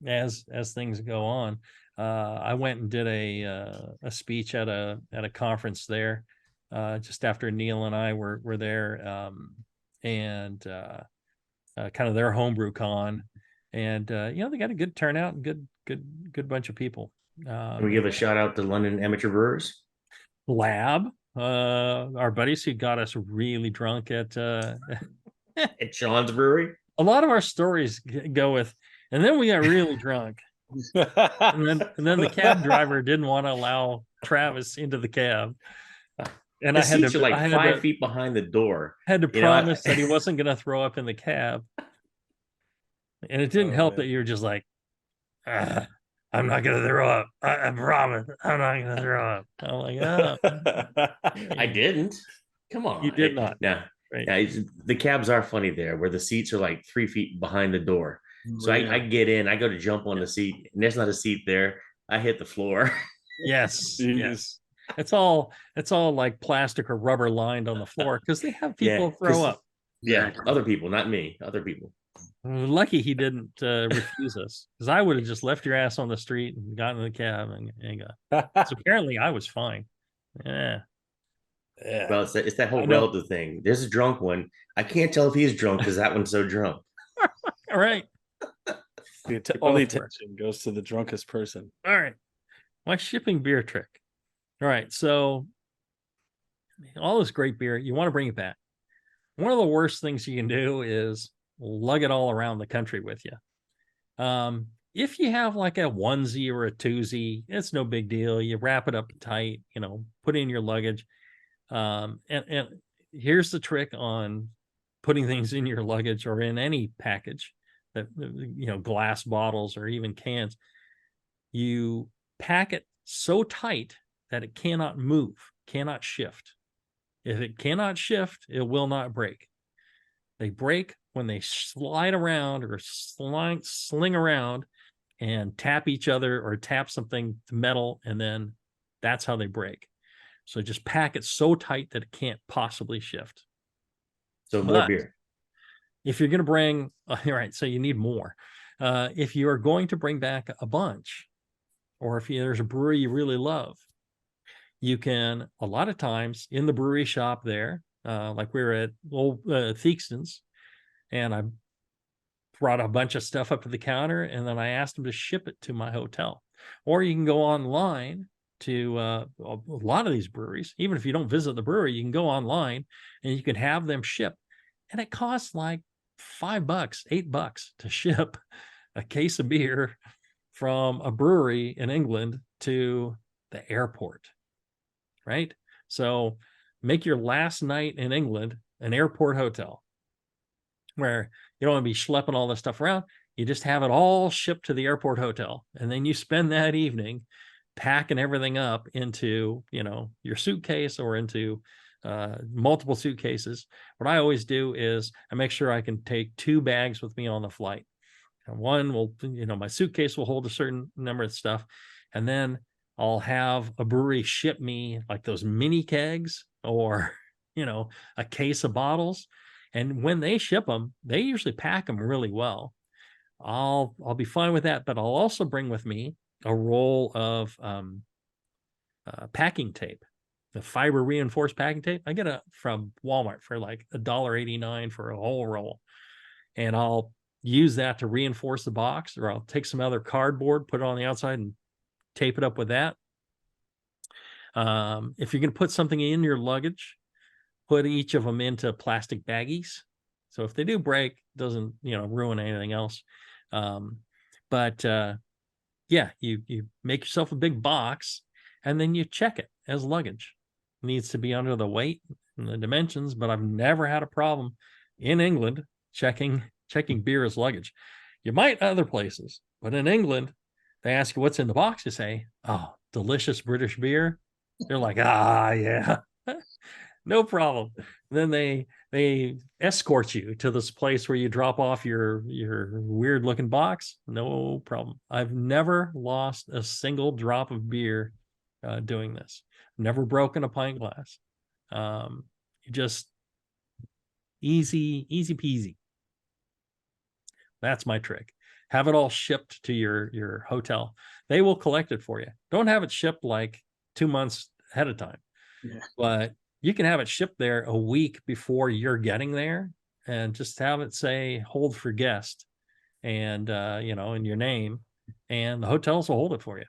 as things go on. I went and did a speech at a conference there just after Neil and I were there, and kind of their homebrew con, and they got a good turnout and good bunch of people. Can we give a shout out to London Amateur Brewers Lab, our buddies who got us really drunk at at Sean's Brewery? A lot of our stories go with, and then we got really drunk, and then the cab driver didn't want to allow Travis into the cab, and The I had seats to are like I had 5 to, feet behind the door. had to promise that he wasn't going to throw up in the cab, and it didn't help that you're just like, I'm not going to throw up. I promise I'm not going to throw up. I'm like, oh. I didn't. Come on. You did not. No. Right. Yeah, the cabs are funny there, where the seats are like 3 feet behind the door. So I get in, I go to jump on the seat, and there's not a seat there. I hit the floor. Yes. Yes. It's all like plastic or rubber lined on the floor because they have people throw up. Yeah, other people, not me. Other people. Lucky he didn't refuse us, because I would have just left your ass on the street and gotten in the cab and got. So apparently I was fine. Yeah. Well, it's that whole relative thing. There's a drunk one. I can't tell if he's drunk because that one's so drunk. All right. Only for it. attention goes to the drunkest person. All right. My shipping beer trick. All right. So all this great beer, you want to bring it back. One of the worst things you can do is lug it all around the country with you. If you have like a onesie or a twosie, it's no big deal. You wrap it up tight, put it in your luggage. And here's the trick on putting things in your luggage or in any package that, glass bottles or even cans. You pack it so tight that it cannot move, cannot shift. If it cannot shift, it will not break. They break when they slide around or sling around and tap each other or tap something to metal, and then that's how they break. So just pack it so tight that it can't possibly shift. So more beer. If you're going to bring, all right, so you need more. If you are going to bring back a bunch, or if there's a brewery you really love, you can, a lot of times in the brewery shop there, like we were at old Theakston's, and I brought a bunch of stuff up to the counter, and then I asked them to ship it to my hotel. Or you can go online to a lot of these breweries. Even if you don't visit the brewery, you can go online and you can have them ship. And it costs like $5, $8 to ship a case of beer from a brewery in England to the airport, right? So make your last night in England an airport hotel where you don't want to be schlepping all this stuff around. You just have it all shipped to the airport hotel. And then you spend that evening packing everything up into, your suitcase or into multiple suitcases. What I always do is I make sure I can take 2 bags with me on the flight. And one will, my suitcase will hold a certain number of stuff. And then I'll have a brewery ship me like those mini kegs or, a case of bottles. And when they ship them, they usually pack them really well. I'll be fine with that, but I'll also bring with me a roll of packing tape, the fiber reinforced packing tape. I get it from Walmart for like $1.89 for a whole roll, and I'll use that to reinforce the box, or I'll take some other cardboard, put it on the outside, and tape it up with that. If you're going to put something in your luggage, put each of them into plastic baggies. So if they do break, it doesn't, ruin anything else. Yeah, you make yourself a big box and then you check it as luggage. It needs to be under the weight and the dimensions, but I've never had a problem in England checking beer as luggage. You might other places, but in England, they ask you what's in the box. You say, "Oh, delicious British beer." They're like, "Ah, yeah." No problem. Then they escort you to this place where you drop off your weird looking box. No problem. I've never lost a single drop of beer doing this. Never broken a pint glass. Just easy peasy. That's my trick. Have it all shipped to your hotel. They will collect it for you. Don't have it shipped like 2 months ahead of time. Yeah. But you can have it shipped there a week before you're getting there, and just have it say hold for guest and in your name, and the hotels will hold it for you.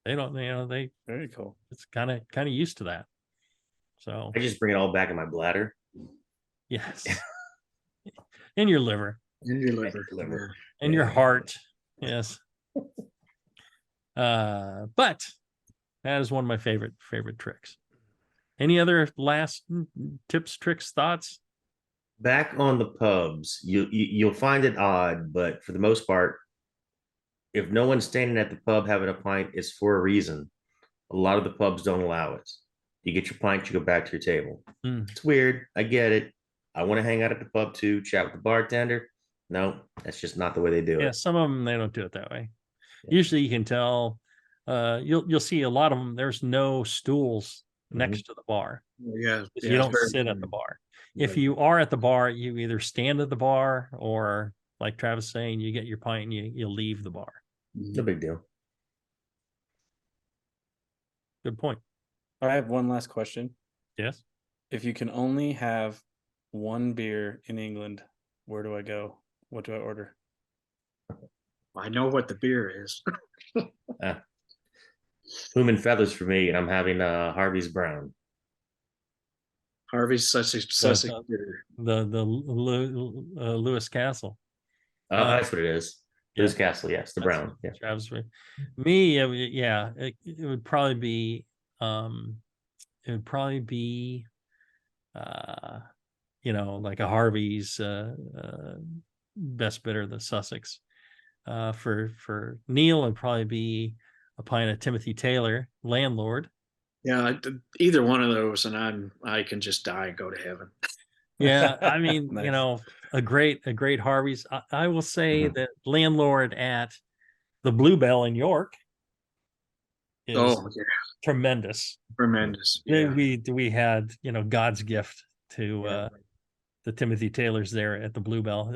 They don't, they Very cool. it's kind of used to that. So I just bring it all back in my bladder. yes. In your liver. In your liver. Liver. In your heart. Yes. But that is one of my favorite tricks. Any other last tips, tricks, thoughts? Back on the pubs, you'll find it odd, but for the most part, if no one's standing at the pub having a pint, it's for a reason. A lot of the pubs don't allow it. You get your pint, you go back to your table. It's weird. I get it. I want to hang out at the pub too, chat with the bartender. No, that's just not the way they do it. Yeah, some of them, they don't do it that way. Yeah. Usually you can tell, you'll see a lot of them, there's no stools next to the bar. Yeah. You don't sit at the bar. If you are at the bar, you either stand at the bar, or like Travis saying, you get your pint and you leave the bar. No big deal. Good point. I have one last question. Yes. If you can only have one beer in England, where do I go? What do I order? I know what the beer is. Plume and feathers for me, and I'm having Harvey's Brown. Harvey's Sussex beer. The Lewis Castle. That's what it is. yeah. Lewis Castle, yes, the That's brown. Yeah. Travis. Me, it would probably be like a Harvey's best bidder, the Sussex. For Neil, it'd probably be a pint of Timothy Taylor, Landlord. Yeah, either one of those, and I can just die and go to heaven. Yeah, I mean, Nice. a great Harvey's. I will say Mhm. that Landlord at the Bluebell in York is Oh, yeah, tremendous. Yeah. We had God's gift to Yeah. the Timothy Taylors there at the Bluebell.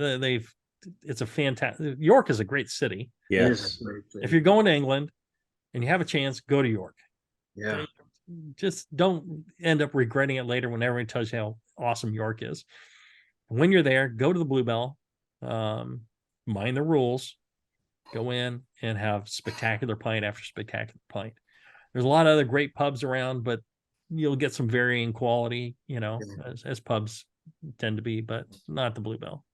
It's a fantastic. York is a great city. Yes. If you're going to England and you have a chance, go to York. Yeah. Just don't end up regretting it later when everyone tells you how awesome York is. When you're there, go to the Bluebell, mind the rules, go in and have spectacular pint after spectacular pint. There's a lot of other great pubs around, but you'll get some varying quality, as pubs tend to be, but not the Bluebell.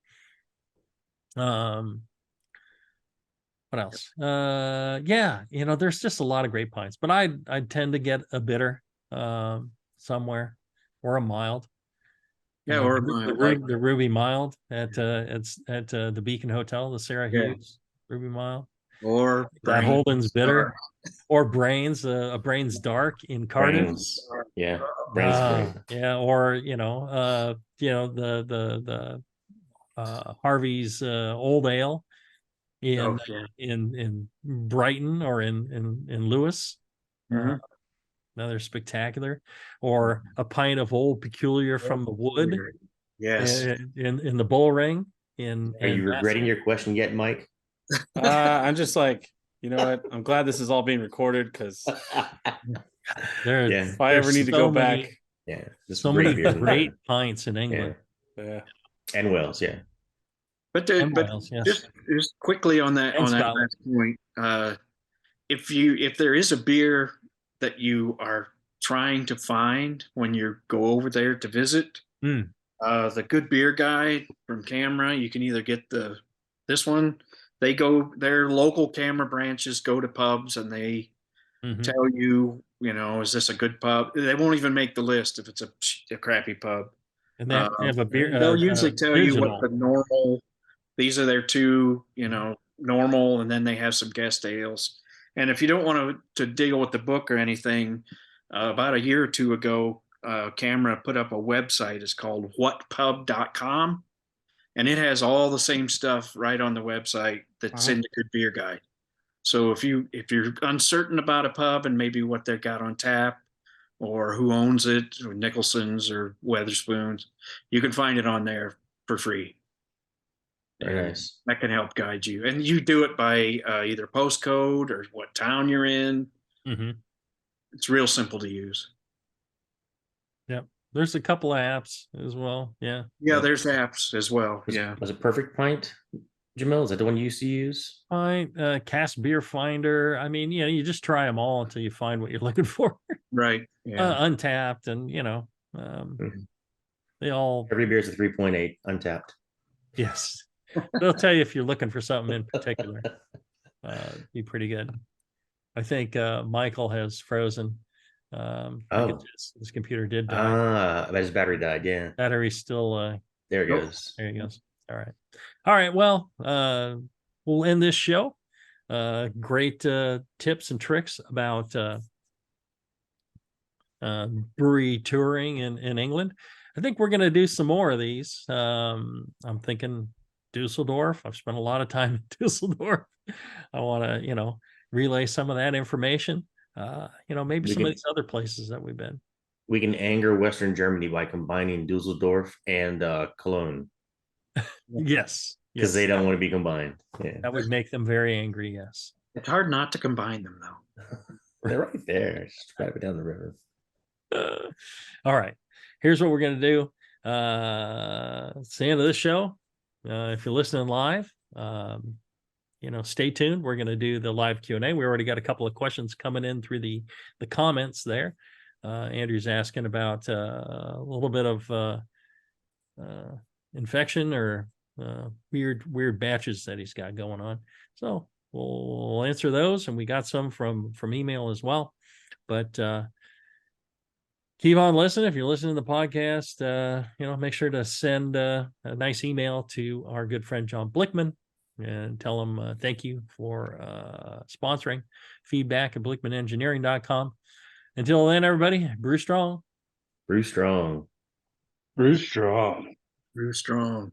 What else? There's just a lot of great pints, but I'd tend to get a bitter somewhere or a mild. Yeah, or the Ruby Mild at the Beacon Hotel, the Sarah Hughes Ruby Mild, or that Holden's bitter, or Brains, a Brains Dark in Cardiff. Brains. Yeah. Brains great. Yeah, or the Harvey's Old Ale in Brighton or in Lewis. Mhm. Another spectacular, or a pint of Old Peculiar from the Wood. Yes. In the Bull Ring. Are you regretting your question yet, Mike? I'm just like, you know what? I'm glad this is all being recorded because if I ever need to go back, so many great pints in England. Yeah. And Wales, yeah. But Wales, yes. just quickly on that Scotland. last point, if there is a beer that you are trying to find when you go over there to visit, the Good Beer Guide from Camera, you can either get this one. Their local Camera branches go to pubs and they tell you, is this a good pub? They won't even make the list if it's a crappy pub. And they have a beer. They'll usually tell you what original. the normal. These are their two, normal, and then they have some guest ales. And if you don't want to deal with the book or anything, about a year or two ago, Camera put up a website. It's called whatpub.com. And it has all the same stuff right on the website that's in the Good Beer Guide. So if you're uncertain about a pub and maybe what they've got on tap or who owns it, or Nicholson's or Weatherspoons, you can find it on there for free. Very nice. That can help guide you. And you do it by either postcode or what town you're in. It's real simple to use. Yep. There's a couple of apps as well. Yeah. Yeah, there's apps as well. Was it Perfect Pint, Jamil? Is that the one you used to use? Pint, Cast Beer Finder. I mean, you just try them all until you find what you're looking for. Right. Yeah. Untapped, and they all. Every beer is a 3.8 Untapped. Yes. They'll tell you if you're looking for something in particular. Be pretty good. I think Michael has frozen. His computer did die. But his battery died. Yeah. Battery's still. There it goes. There he goes. All right. Well, we'll end this show. Great tips and tricks about brewery touring in England. I think we're going to do some more of these. I'm thinking Dusseldorf. I've spent a lot of time in Dusseldorf. I want to, relay some of that information. Maybe some of these other places that we've been. We can anger Western Germany by combining Dusseldorf and Cologne. Yes. Because they don't want to be combined. Yeah. That would make them very angry, yes. It's hard not to combine them, though. They're right there. Just drive it down the river. All right. Here's what we're going to do. It's the end of this show. If you're listening live, stay tuned. We're going to do the live Q&A. We already got a couple of questions coming in through the comments there. Andrew's asking about a little bit of infection or weird batches that he's got going on. So we'll answer those, and we got some from email as well. But keep on listening. If you're listening to the podcast, make sure to send a nice email to our good friend John Blickman and tell him thank you for sponsoring feedback at blickmanengineering.com. Until then, everybody, brew strong. Brew strong. Bruce Strong. Brew strong.